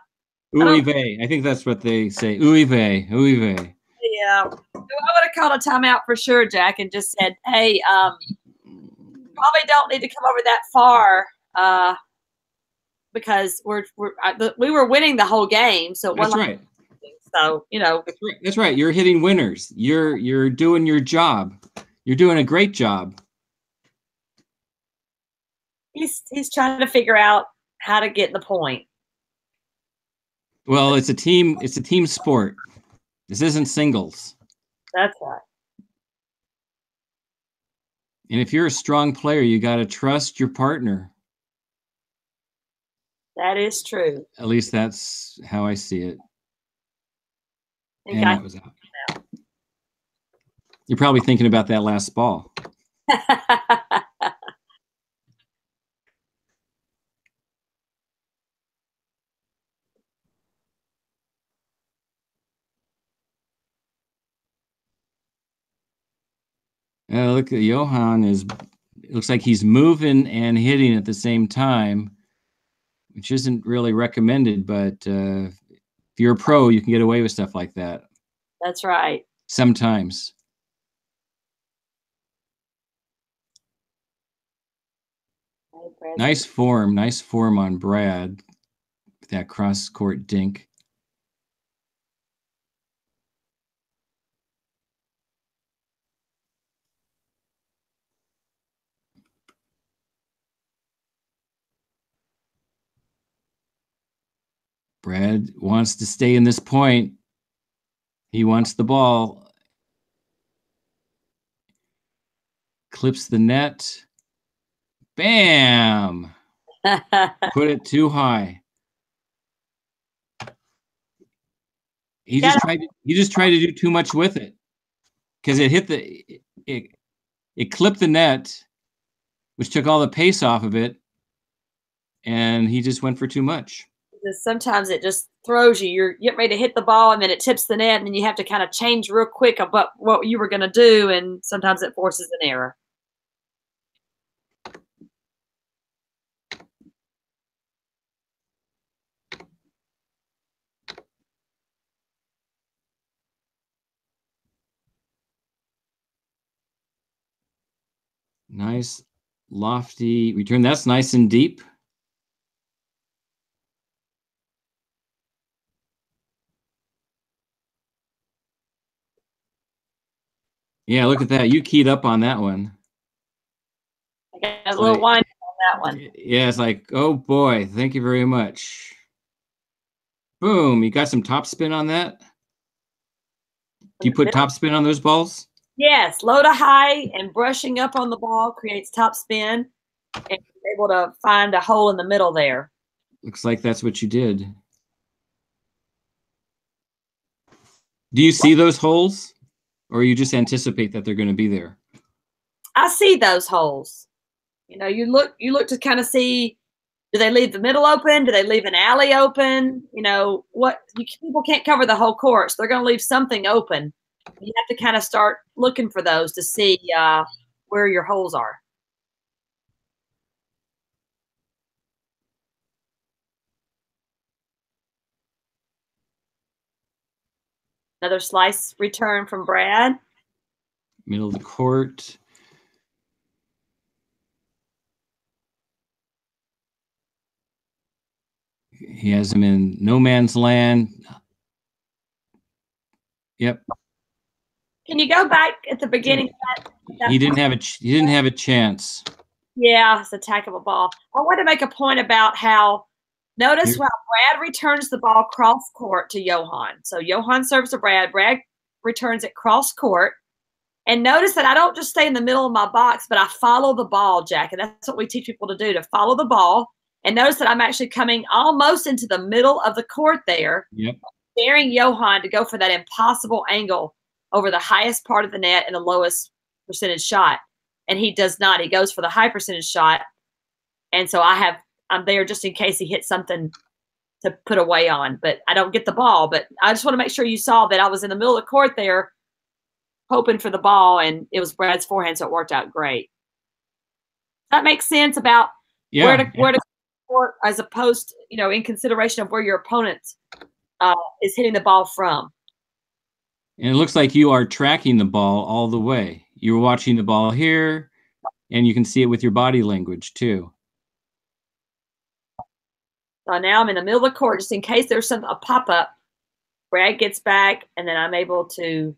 Ooey vey. I think that's what they say. Ooey vey. Ooey vey. Yeah. I would have called a timeout for sure, Jack, and just said, hey, probably don't need to come over that far because we were winning the whole game. So that's right. So, That's right. That's right. You're hitting winners. You're doing your job. You're doing a great job. he's trying to figure out how to get the point. Well, it's a team sport. This isn't singles. That's right. And if you're a strong player, you got to trust your partner. That is true. At least that's how I see it. And that was out. You're probably thinking about that last ball. Look at Johan it looks like he's moving and hitting at the same time, which isn't really recommended, but if you're a pro, you can get away with stuff like that. That's right. Sometimes. Nice form on Brad with that cross-court dink. Brad wants to stay in this point. He wants the ball. Clips the net. Bam! Put it too high. He just tried to do too much with it because it hit it clipped the net, which took all the pace off of it, and he just went for too much. Because sometimes it just throws you. You're getting ready to hit the ball, and then it tips the net, and then you have to kind of change real quick about what you were going to do, and sometimes it forces an error. Nice lofty return. That's nice and deep. Yeah, look at that. You keyed up on that one. I got a little whine on that one. Yeah, it's like, oh boy, thank you very much. Boom, you got some topspin on that? Do you put topspin on those balls? Yes, low to high and brushing up on the ball creates topspin, and you're able to find a hole in the middle there. Looks like that's what you did. Do you see those holes, or you just anticipate that they're going to be there? I see those holes. You look to kind of see, do they leave the middle open? Do they leave an alley open? People can't cover the whole court, so they're going to leave something open. You have to kind of start looking for those to see where your holes are. Another slice return from Brad. Middle of the court. He has him in no man's land. Yep. Can you go back at the beginning? He didn't have a chance. Yeah, it's attack of a ball. I want to make a point about how notice how Brad returns the ball cross court to Johan. So Johan serves to Brad. Brad returns it cross court. And notice that I don't just stay in the middle of my box, but I follow the ball, Jack. And that's what we teach people to do, to follow the ball. And notice that I'm actually coming almost into the middle of the court there. Yep. Daring Johan to go for that impossible angle over the highest part of the net and the lowest percentage shot. And he does not. He goes for the high percentage shot. And so I'm there just in case he hits something to put away on. But I don't get the ball. But I just want to make sure you saw that I was in the middle of the court there hoping for the ball, and it was Brad's forehand, so it worked out great. That makes sense about where to court as opposed, in consideration of where your opponent is hitting the ball from. And it looks like you are tracking the ball all the way. You're watching the ball here, and you can see it with your body language too. So now I'm in the middle of the court just in case there's a pop-up Brad gets back, and then I'm able to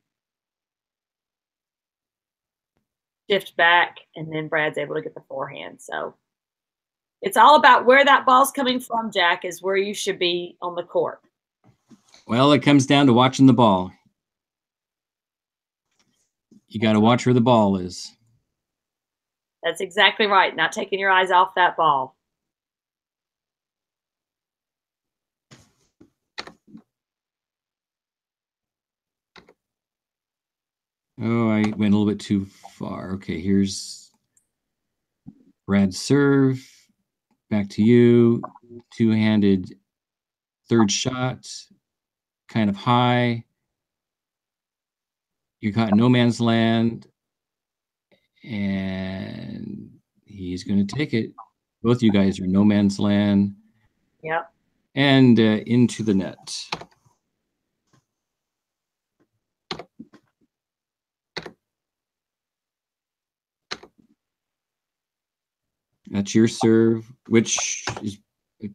shift back, and then Brad's able to get the forehand. So it's all about where that ball's coming from, Jack, is where you should be on the court. Well, it comes down to watching the ball. You got to watch where the ball is. That's exactly right. Not taking your eyes off that ball. Oh, I went a little bit too far. Okay, here's Brad's serve. Back to you. Two-handed third shot. Kind of high. You caught no man's land. And he's going to take it. Both you guys are no man's land. Yep. And into the net. That's your serve, which is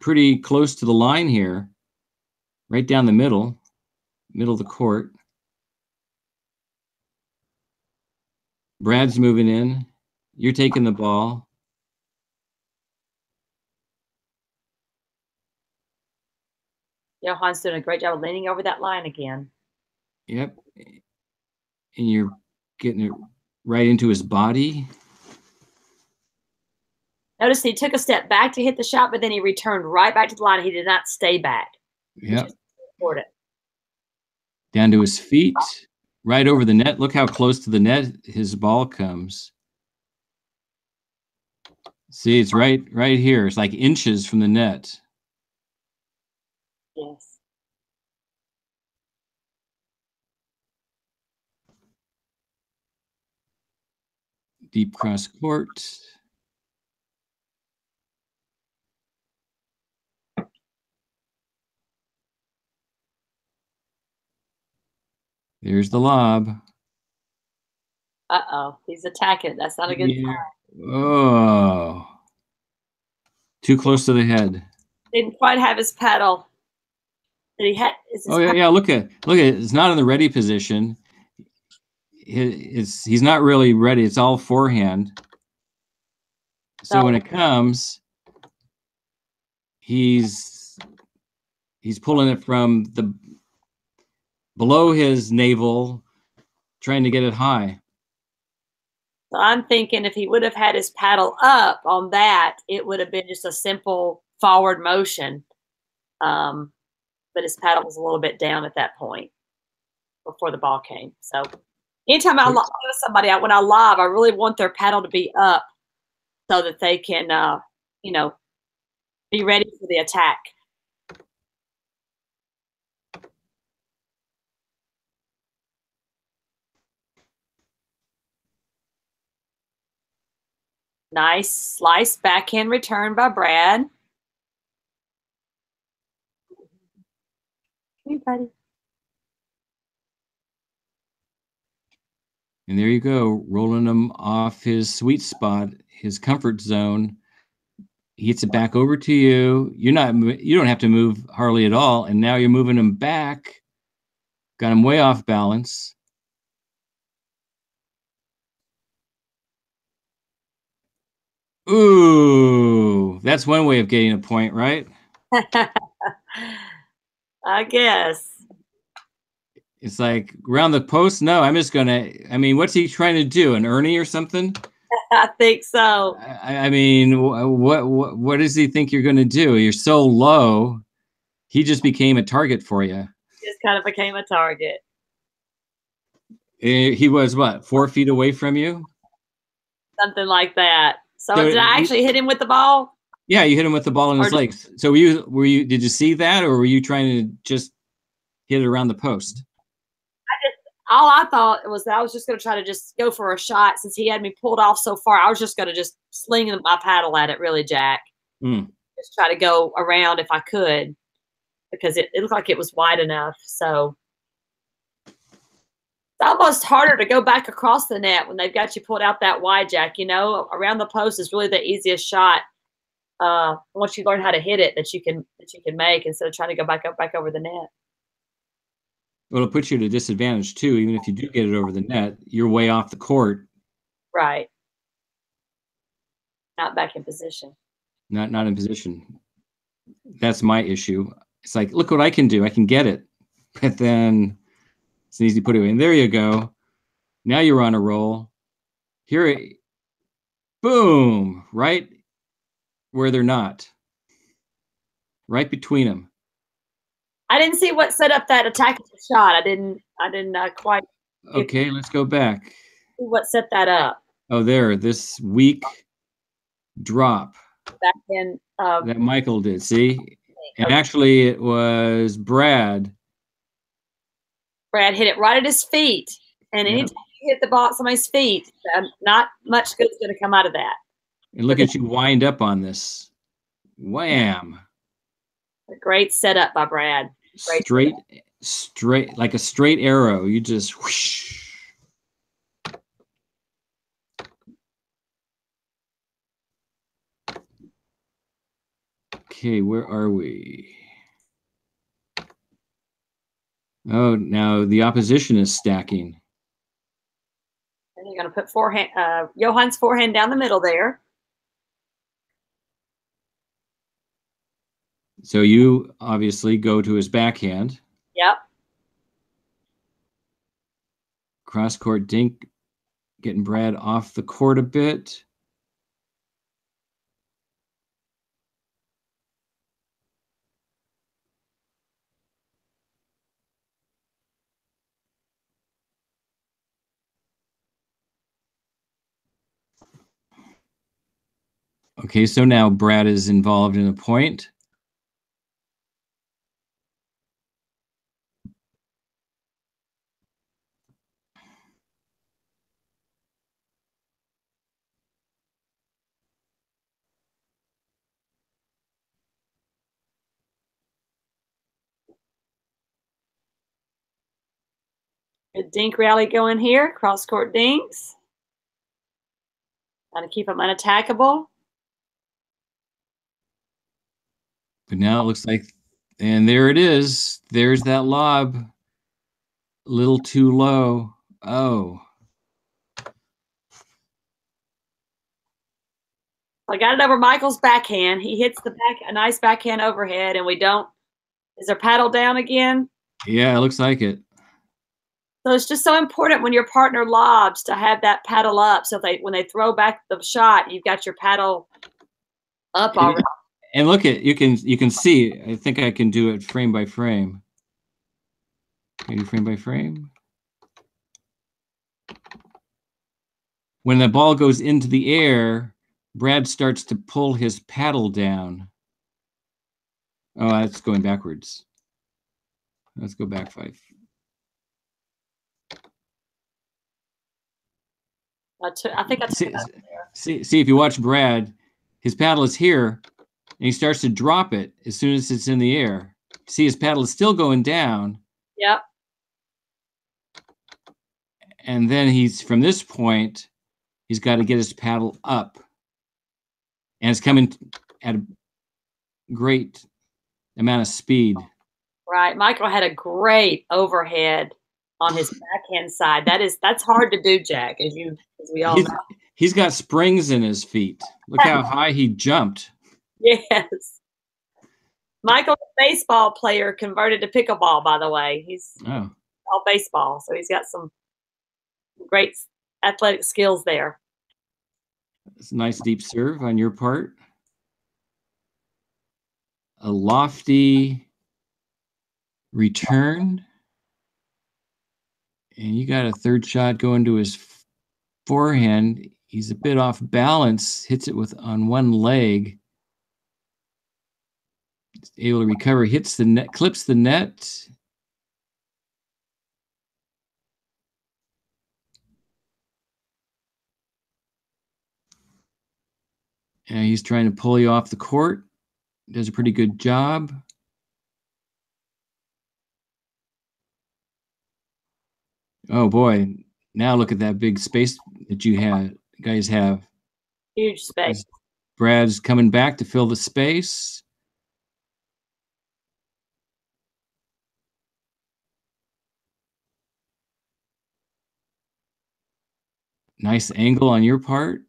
pretty close to the line here. Right down the middle of the court. Brad's moving in. You're taking the ball. Johan's doing a great job of leaning over that line again. Yep. And you're getting it right into his body. Notice he took a step back to hit the shot, but then he returned right back to the line. He did not stay back. Yep. Important. Down to his feet, right over the net. Look how close to the net his ball comes. See, it's right here. It's like inches from the net. Yes. Deep cross court. There's the lob. Uh-oh. He's attacking. That's not a good sign. Oh. Too close to the head. Didn't quite have his paddle. Did he had? Oh yeah. Look at it. It's not in the ready position. He's not really ready. It's all forehand. So when it comes, he's pulling it from the below his navel, trying to get it high. So I'm thinking if he would have had his paddle up on that, it would have been just a simple forward motion. But his paddle was a little bit down at that point before the ball came. So anytime I lob somebody out, when I lob, I really want their paddle to be up so that they can, be ready for the attack. Nice slice backhand return by Brad. Hey, buddy. And there you go, rolling him off his sweet spot, his comfort zone. He hits it back over to you. You don't have to move hardly at all, and now you're moving him back. Got him way off balance. Ooh, that's one way of getting a point, right? I guess. It's like around the post. No, I'm just gonna. I mean, what's he trying to do? An Ernie or something? I think so. I mean, what does he think you're gonna do? You're so low. He just became a target for you. Just kind of became a target. He was what, 4 feet away from you? Something like that. So did I actually hit him with the ball? Yeah, you hit him with the ball in his legs. So were you? Did you see that, or were you trying to just hit it around the post? All I thought was that I was just going to try to just go for a shot since he had me pulled off so far. I was just going to just sling my paddle at it, really, Jack. Just try to go around if I could because it looked like it was wide enough. So it's almost harder to go back across the net when they've got you pulled out that wide, Jack. You know, around the post is really the easiest shot. Once you learn how to hit it, that you can make instead of trying to go back over the net. Well, it'll put you at a disadvantage too. Even if you do get it over the net, you're way off the court. Right. Not back in position. Not in position. That's my issue. It's like, look what I can do. I can get it. But then it's an easy put away. And there you go. Now you're on a roll. Here, boom, right where they're not. Right between them. I didn't see what set up that attacking shot. I didn't quite. Okay, let's go back. See what set that up. Oh, there, this weak drop. Back in. That Michael did, see? And actually, it was Brad. Brad hit it right at his feet. And anytime you hit the ball at somebody's feet, not much good's going to come out of that. And look at you wind up on this. Wham. A great setup by Brad. Great straight, like a straight arrow. You just whoosh. Okay, where are we? Oh, now the opposition is stacking. And you're going to put Johan's forehand down the middle there. So you obviously go to his backhand. Yep. Cross court dink, getting Brad off the court a bit. Okay, so now Brad is involved in a point. Good dink rally going here. Cross court dinks. Trying to keep them unattackable. But now it looks like, and there it is. There's that lob. A little too low. Oh. I got it over Michael's backhand. He hits a nice backhand overhead, and we don't. Is there paddle down again? Yeah, it looks like it. So it's just so important when your partner lobs to have that paddle up. So when they throw back the shot, you've got your paddle up already. And look at you can see. I think I can do it frame by frame. Can you frame by frame? When the ball goes into the air, Brad starts to pull his paddle down. Oh, that's going backwards. Let's go back 5. I think I took it up there. See if you watch Brad, his paddle is here, and he starts to drop it as soon as it's in the air. See, his paddle is still going down. Yep. And then from this point, he's got to get his paddle up. And it's coming at a great amount of speed. Right. Michael had a great overhead on his backhand side. That's hard to do, Jack, as we all know. He's got springs in his feet. Look how high he jumped. Yes. Michael's a baseball player converted to pickleball, by the way. He's all baseball, so he's got some great athletic skills there. It's a nice deep serve on your part. A lofty return. And you got a third shot going to his forehand. He's a bit off balance, hits it on one leg. Able to recover, hits the net, clips the net. And he's trying to pull you off the court. Does a pretty good job. Oh boy, now look at that big space that you guys have. Huge space. Brad's coming back to fill the space. Nice angle on your part.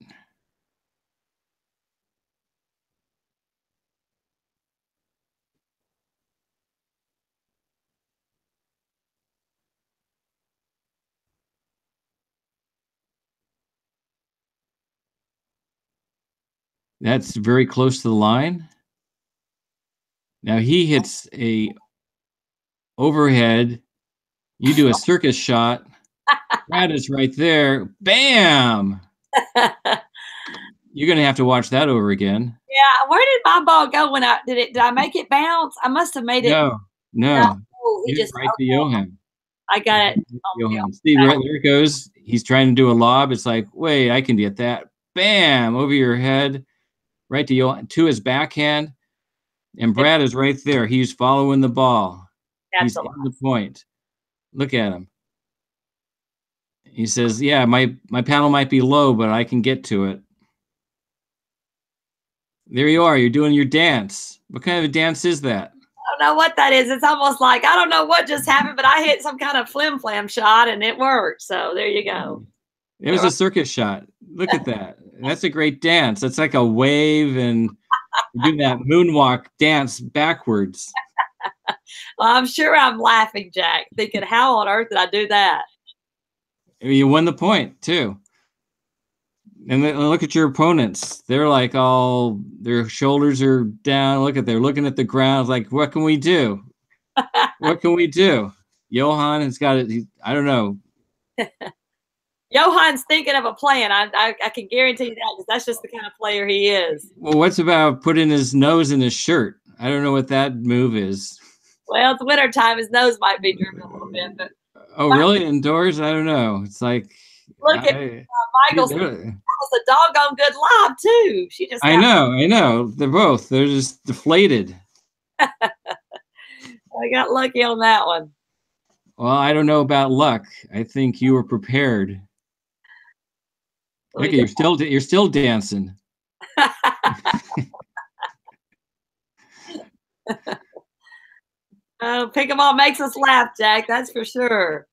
That's very close to the line. Now he hits a overhead. You do a circus shot. Brad is right there. Bam! You're gonna have to watch that over again. Yeah, where did my ball go when I did it? Did I make it bounce? I must have made it. No. Oh, he You're just right to Johan. I got it. Johan. See, right there it goes. He's trying to do a lob. It's like, wait, I can get that. Bam! Over your head, right to Johan, to his backhand. And Brad is right there. He's following the ball. He's in the point. Look at him. He says, yeah, my paddle might be low, but I can get to it. There you are. You're doing your dance. What kind of a dance is that? I don't know what that is. It's almost like, I don't know what just happened, but I hit some kind of flim-flam shot and it worked. So there you go. It was a circus shot. Look at that. That's a great dance. It's like a wave and do that moonwalk dance backwards. Well, I'm sure I'm laughing, Jack, thinking, how on earth did I do that? You won the point, too. And look at your opponents. They're like all, their shoulders are down. Look at, they're looking at the ground. Like, what can we do? What can we do? Johan has got it. I don't know. Johan's thinking of a plan. I can guarantee you that because that's just the kind of player he is. Well, what's about putting his nose in his shirt? I don't know what that move is. Well, it's wintertime. His nose might be drooping a little bit. But oh, really? Indoors? I don't know. It's like, look at Michael's. That was a doggone good lob too. She just. I know. They're just deflated. I got lucky on that one. Well, I don't know about luck. I think you were prepared. Look, you're still dancing. Pickleball makes us laugh, Jack. That's for sure.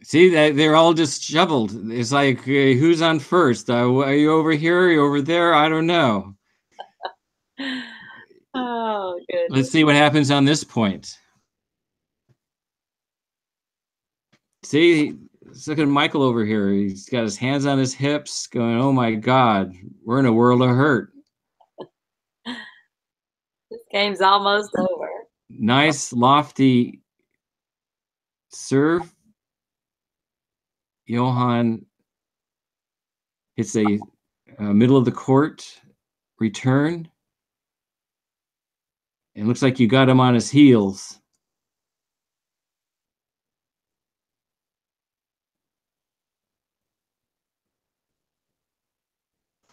See, they're all just shoveled. It's like, who's on first? Are you over here? Are you over there? I don't know. Oh, good. Let's see what happens on this point. See, look at Michael over here. He's got his hands on his hips going, oh my God, we're in a world of hurt. This game's almost over. Nice, lofty serve. Johan hits a middle of the court return. It looks like you got him on his heels.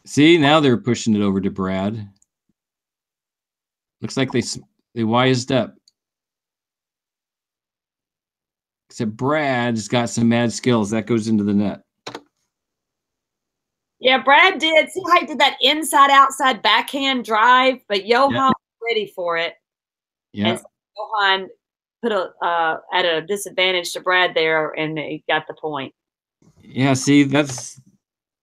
See, now they're pushing it over to Brad. Looks like they wised up. Except Brad's got some mad skills. That goes into the net. Yeah, Brad did. See how he did that inside-outside backhand drive, but Johan was ready for it. Yeah. And so Johan put at a disadvantage to Brad there, and he got the point. Yeah, see,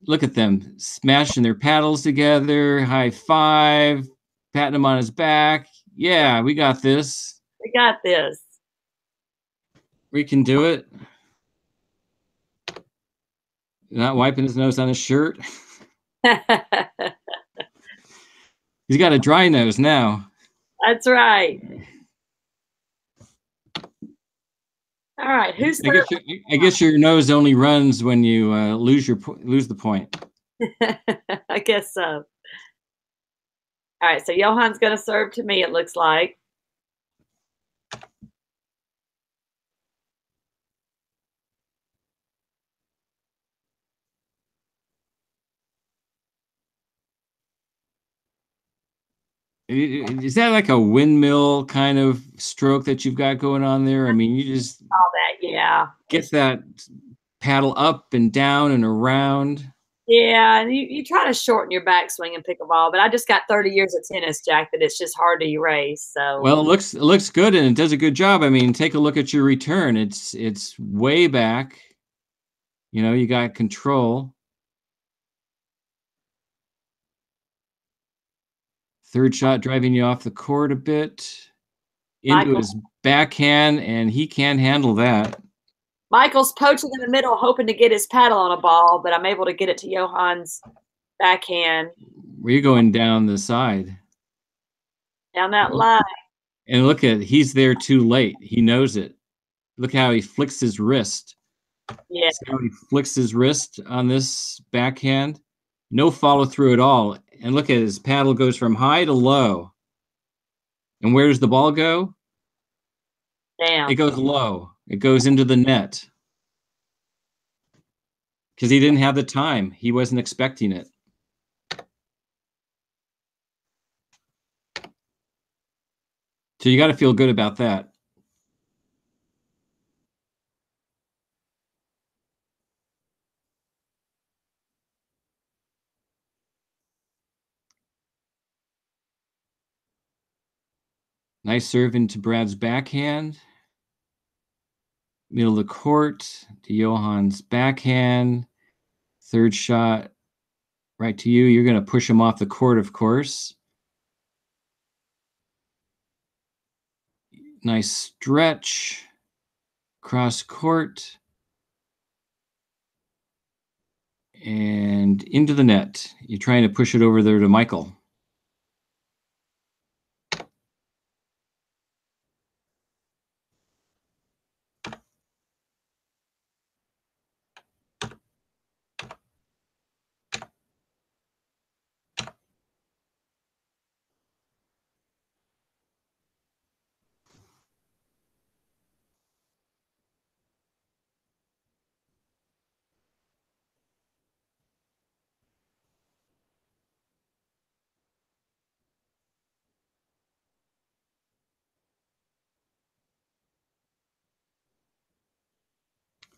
look at them smashing their paddles together, high five, patting him on his back. Yeah, we got this. We got this. We can do it. Not wiping his nose on his shirt. He's got a dry nose now. That's right. All right, who's I guess your nose only runs when you lose the point. I guess so. All right, so Johan's going to serve to me, it looks like. Is that like a windmill kind of stroke that you've got going on there? I mean, you just all that, yeah. Get that paddle up and down and around. Yeah, and you try to shorten your backswing in pickleball, but I just got 30 years of tennis, Jack, that it's just hard to erase. So well, it looks good and it does a good job. I mean, take a look at your return. It's way back. You know, you got control. Third shot driving you off the court a bit. Into Michael. his backhand, and he can't handle that. Michael's poaching in the middle, hoping to get his paddle on a ball, but I'm able to get it to Johan's backhand. We're going down the side. Down that line. And look at, he's there too late. He knows it. Look how he flicks his wrist. Yeah. See how he flicks his wrist on this backhand? No follow through at all. And look at his paddle goes from high to low. And where does the ball go? Down. It goes low. It goes into the net. Because he didn't have the time. He wasn't expecting it. So you got to feel good about that. Nice serve into Brad's backhand. Middle of the court to Johan's backhand. Third shot right to you. You're going to push him off the court, of course. Nice stretch. Cross court. And into the net. You're trying to push it over there to Michael.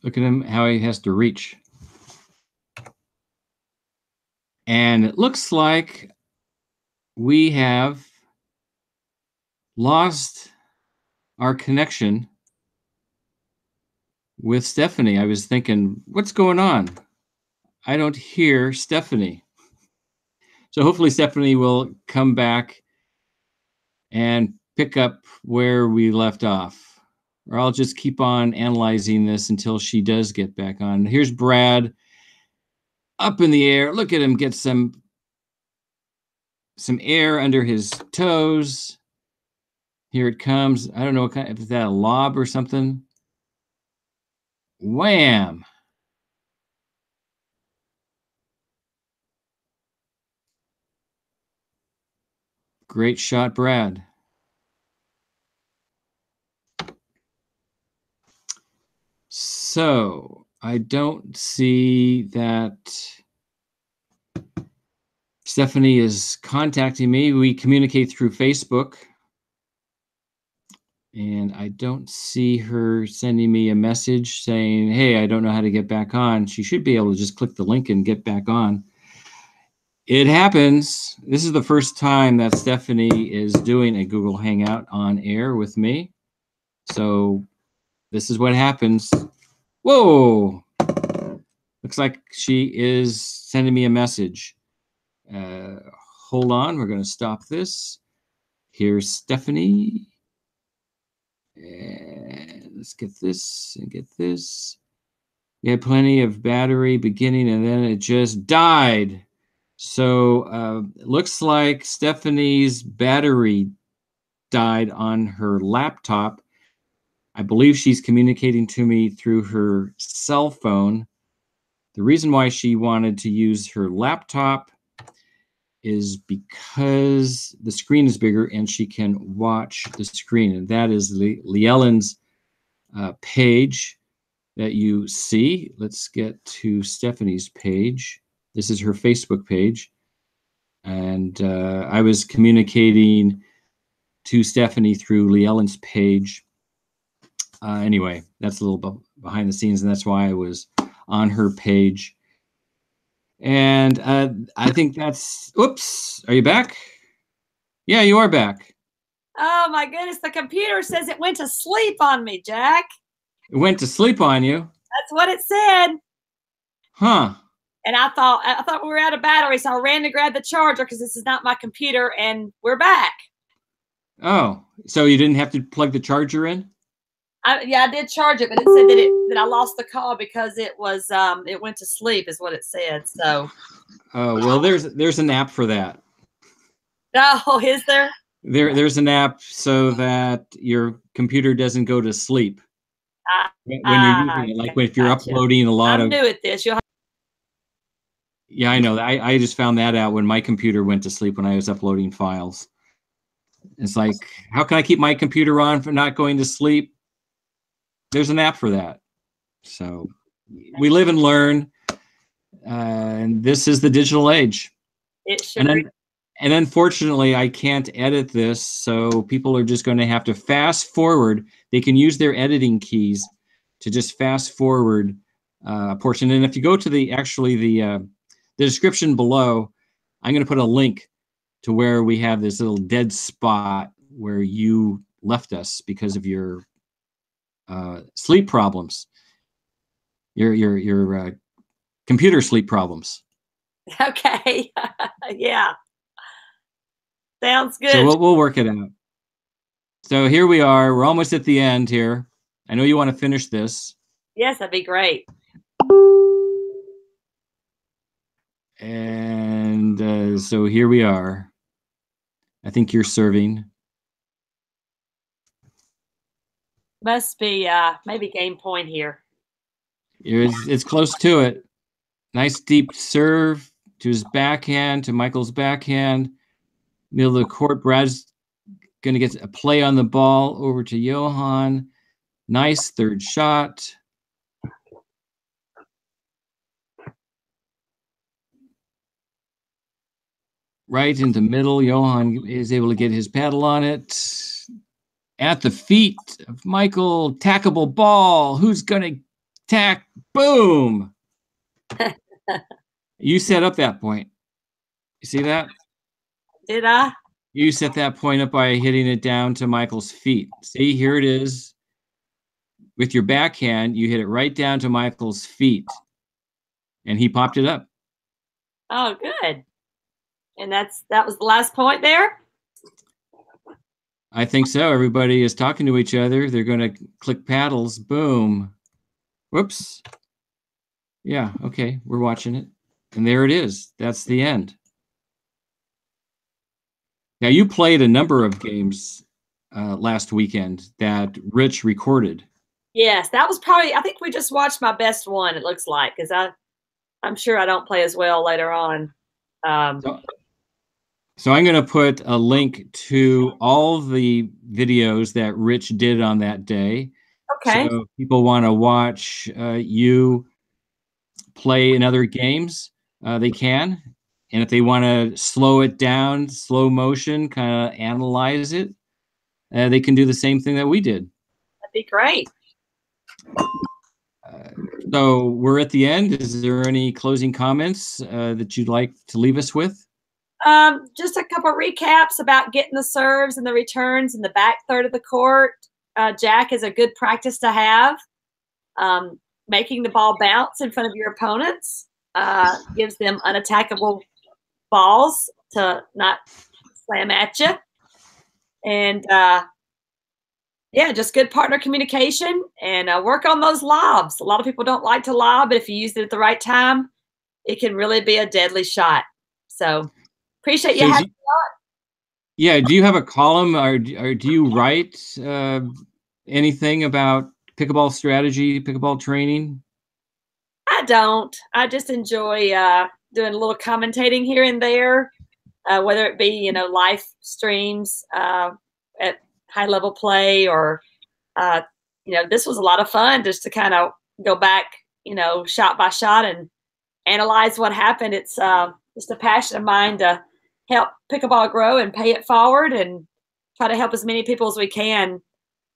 Look at him, how he has to reach. And it looks like we have lost our connection with Stephanie. I was thinking, what's going on? I don't hear Stephanie. So hopefully Stephanie will come back and pick up where we left off. Or I'll just keep on analyzing this until she does get back on. Here's Brad up in the air. Look at him get some air under his toes. Here it comes. I don't know what kind, if it's that a lob or something. Wham! Great shot, Brad. So I don't see that Stephanie is contacting me. We communicate through Facebook. And I don't see her sending me a message saying, hey, I don't know how to get back on. She should be able to just click the link and get back on. It happens. This is the first time that Stephanie is doing a Google Hangout on air with me. So this is what happens. Whoa! Looks like she is sending me a message. Hold on, we're going to stop this. Here's Stephanie. And let's get this and get this. We had plenty of battery beginning, and then it just died. So it looks like Stephanie's battery died on her laptop. I believe she's communicating to me through her cell phone. The reason why she wanted to use her laptop is because the screen is bigger and she can watch the screen. And that is Llewellyn's page that you see. Let's get to Stephanie's page. This is her Facebook page. And I was communicating to Stephanie through Llewellyn's page. Anyway, that's a little behind the scenes, and that's why I was on her page. And I think that's, oops, are you back? Yeah, you are back. Oh my goodness, the computer says it went to sleep on me, Jack. It went to sleep on you? That's what it said. Huh. And I thought we were out of battery, so I ran to grab the charger because this is not my computer, and we're back. Oh, so you didn't have to plug the charger in? Yeah, I did charge it, but it said that I lost the call because it went to sleep, is what it said. So. Oh, well, there's an app for that. Oh, is there? There's an app so that your computer doesn't go to sleep when you're using it. Like if you're uploading a lot of. I'm new at this. Yeah, I know. I just found that out when my computer went to sleep when I was uploading files. It's like, how can I keep my computer on for not going to sleep? There's an app for that. So we live and learn, and this is the digital age. It should. And unfortunately, I can't edit this, so people are just going to have to fast forward. They can use their editing keys to just fast forward a portion. And if you go to the description below, I'm going to put a link to where we have this little dead spot where you left us because of your sleep problems, your computer sleep problems. Okay. Yeah. Sounds good. So we'll work it out. So here we are. We're almost at the end here. I know you want to finish this. Yes, that'd be great. And so here we are. I think you're serving. Must be maybe game point here. It's close to it. Nice deep serve to his backhand, to Michael's backhand. Middle of the court. Brad's going to get a play on the ball over to Johan. Nice third shot. Right into middle. Johan is able to get his paddle on it. At the feet of Michael. Tackable ball. Who's going to tack? Boom. You set up that point. You see that? Did I? You set that point up by hitting it down to Michael's feet. See, here it is. With your backhand, you hit it right down to Michael's feet. And he popped it up. Oh, good. And that was the last point there? I think so. Everybody is talking to each other. They're going to click paddles. Boom. Whoops. Yeah, okay. We're watching it. And there it is. That's the end. Now, you played a number of games last weekend that Rich recorded. Yes, that was probably, I think we just watched my best one, it looks like, because I'm sure I don't play as well later on. So I'm going to put a link to all the videos that Rich did on that day. Okay. So if people want to watch you play in other games, they can. And if they want to slow it down, slow motion, kind of analyze it, they can do the same thing that we did. That'd be great. So we're at the end. Is there any closing comments that you'd like to leave us with? Just a couple of recaps about getting the serves and the returns in the back third of the court. Jack is a good practice to have. Making the ball bounce in front of your opponents gives them unattackable balls to not slam at you. And yeah, just good partner communication and work on those lobs. A lot of people don't like to lob, but if you use it at the right time, it can really be a deadly shot. So appreciate you having me on. Yeah, do you have a column or do you write anything about pickleball strategy, pickleball training? I don't. I just enjoy doing a little commentating here and there, whether it be, live streams at high level play or, this was a lot of fun just to kind of go back, shot by shot and analyze what happened. It's just a passion of mine to help pickleball grow and pay it forward and try to help as many people as we can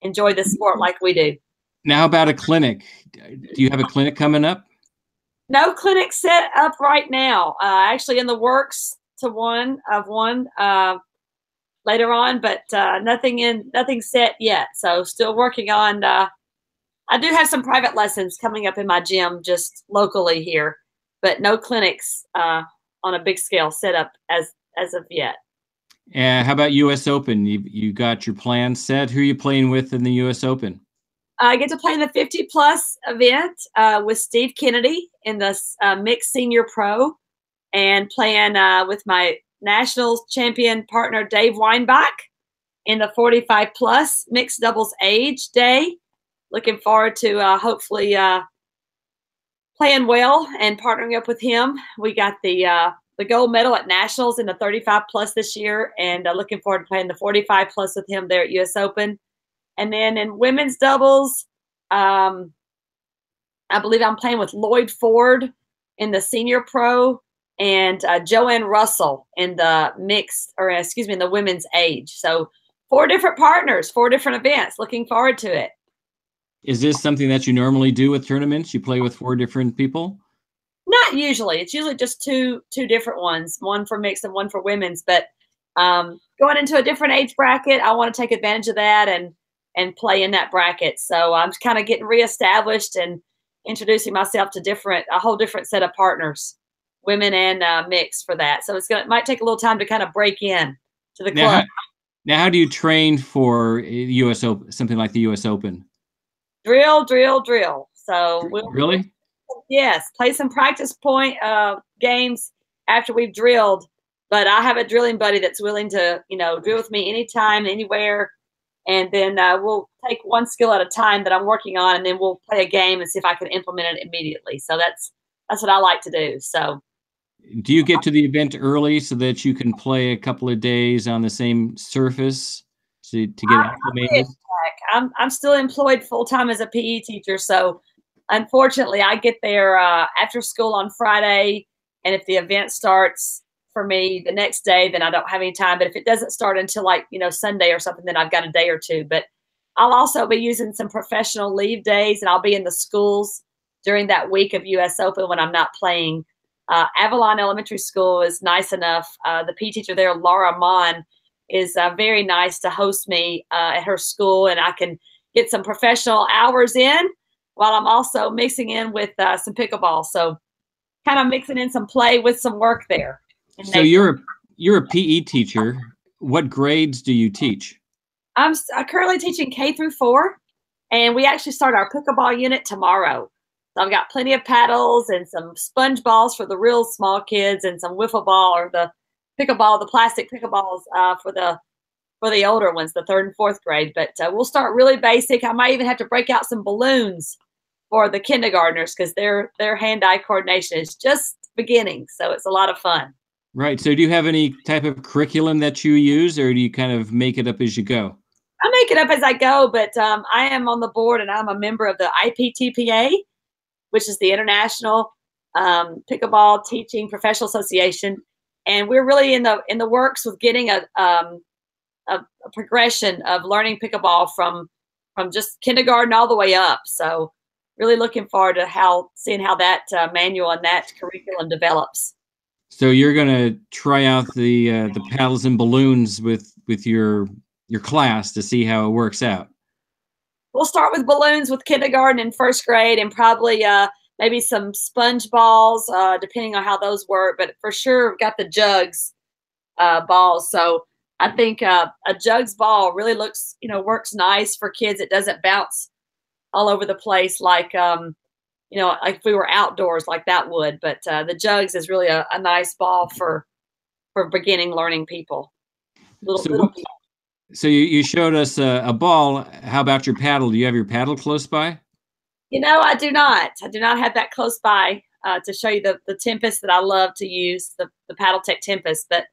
enjoy this sport like we do. Now, how about a clinic? Do you have a clinic coming up? No clinic set up right now. Actually in the works to one later on, but nothing set yet. So still working on, I do have some private lessons coming up in my gym just locally here. but no clinics on a big scale set up as of yet. How about U.S. Open? You got your plans set. Who are you playing with in the U.S. Open? I get to play in the 50-plus event with Steve Kennedy in the mixed senior pro, and playing with my national champion partner Dave Weinbach in the 45-plus mixed doubles age day. Looking forward to hopefully playing well and partnering up with him. We got the gold medal at nationals in the 35-plus this year, and looking forward to playing the 45-plus with him there at U.S. Open. And then in women's doubles, I believe I'm playing with Lloyd Ford in the senior pro, and Joanne Russell in the mixed, or excuse me, in the women's age. So 4 different partners, 4 different events. Looking forward to it. Is this something that you normally do with tournaments? You play with 4 different people? Not usually. It's usually just two different ones, one for mixed and one for women's. But going into a different age bracket, I want to take advantage of that and play in that bracket. So I'm kind of getting reestablished and introducing myself to a whole different set of partners, women and mixed, for that. So it might take a little time to kind of break in to the club. Now, how do you train for U.S. Open, something like the U.S. Open? Drill. So Really? Yes, play some practice point games after we've drilled. But I have a drilling buddy that's willing to, drill with me anytime, anywhere. And then we'll take one skill at a time that I'm working on, and then we'll play a game and see if I can implement it immediately. So that's what I like to do. So, do you get to the event early so that you can play a couple of days on the same surface to get acclimated? I'm still employed full time as a PE teacher, so unfortunately, I get there after school on Friday, and if the event starts for me the next day, then I don't have any time. But if it doesn't start until Sunday or something, then I've got a day or two. But I'll also be using some professional leave days, and I'll be in the schools during that week of U.S. Open when I'm not playing. Avalon Elementary School is nice enough. The PE teacher there, Laura Mon, is very nice to host me at her school, and I can get some professional hours in while I'm also mixing in with some pickleball. So kind of mixing in some play with some work there. So you're a PE teacher. What grades do you teach? I'm currently teaching K through 4, and we actually start our pickleball unit tomorrow. So I've got plenty of paddles and some sponge balls for the real small kids, and some wiffle ball, or the pickleball, the plastic pickleballs for the older ones, the 3rd and 4th grade. But we'll start really basic. I might even have to break out some balloons for the kindergartners, because their hand-eye coordination is just beginning. So it's a lot of fun. Right. So do you have any type of curriculum that you use, or do you kind of make it up as you go? I make it up as I go, but I am on the board, and I'm a member of the IPTPA, which is the International Pickleball Teaching Professional Association. And we're really in the works with getting a progression of learning pickleball from just kindergarten all the way up. So really looking forward to seeing how that manual and that curriculum develops. So you're going to try out the paddles and balloons with your class to see how it works out. We'll start with balloons with kindergarten and 1st grade, and probably maybe some sponge balls, depending on how those work. But for sure, we've got the jugs balls. So I think a jugs ball really works nice for kids. It doesn't bounce all over the place like like if we were outdoors like that would. But the jugs is really a nice ball for beginning learning people. Little people. So you showed us a ball. How about your paddle? Do you have your paddle close by? I do not. I do not have that close by to show you the Tempest that I love to use, the Paddle Tech Tempest. But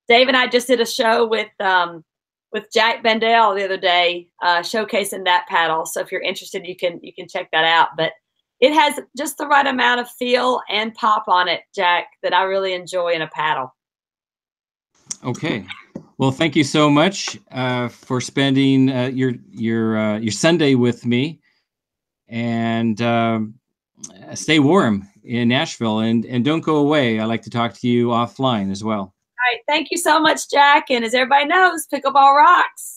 Dave and I just did a show with Jack Bendel the other day, showcasing that paddle. So if you're interested, you can check that out. But it has just the right amount of feel and pop on it, Jack, that I really enjoy in a paddle. Okay. Well, thank you so much for spending your Sunday with me, and stay warm in Nashville, and don't go away. I'd like to talk to you offline as well. All right. Thank you so much, Jack. And as everybody knows, pickleball rocks.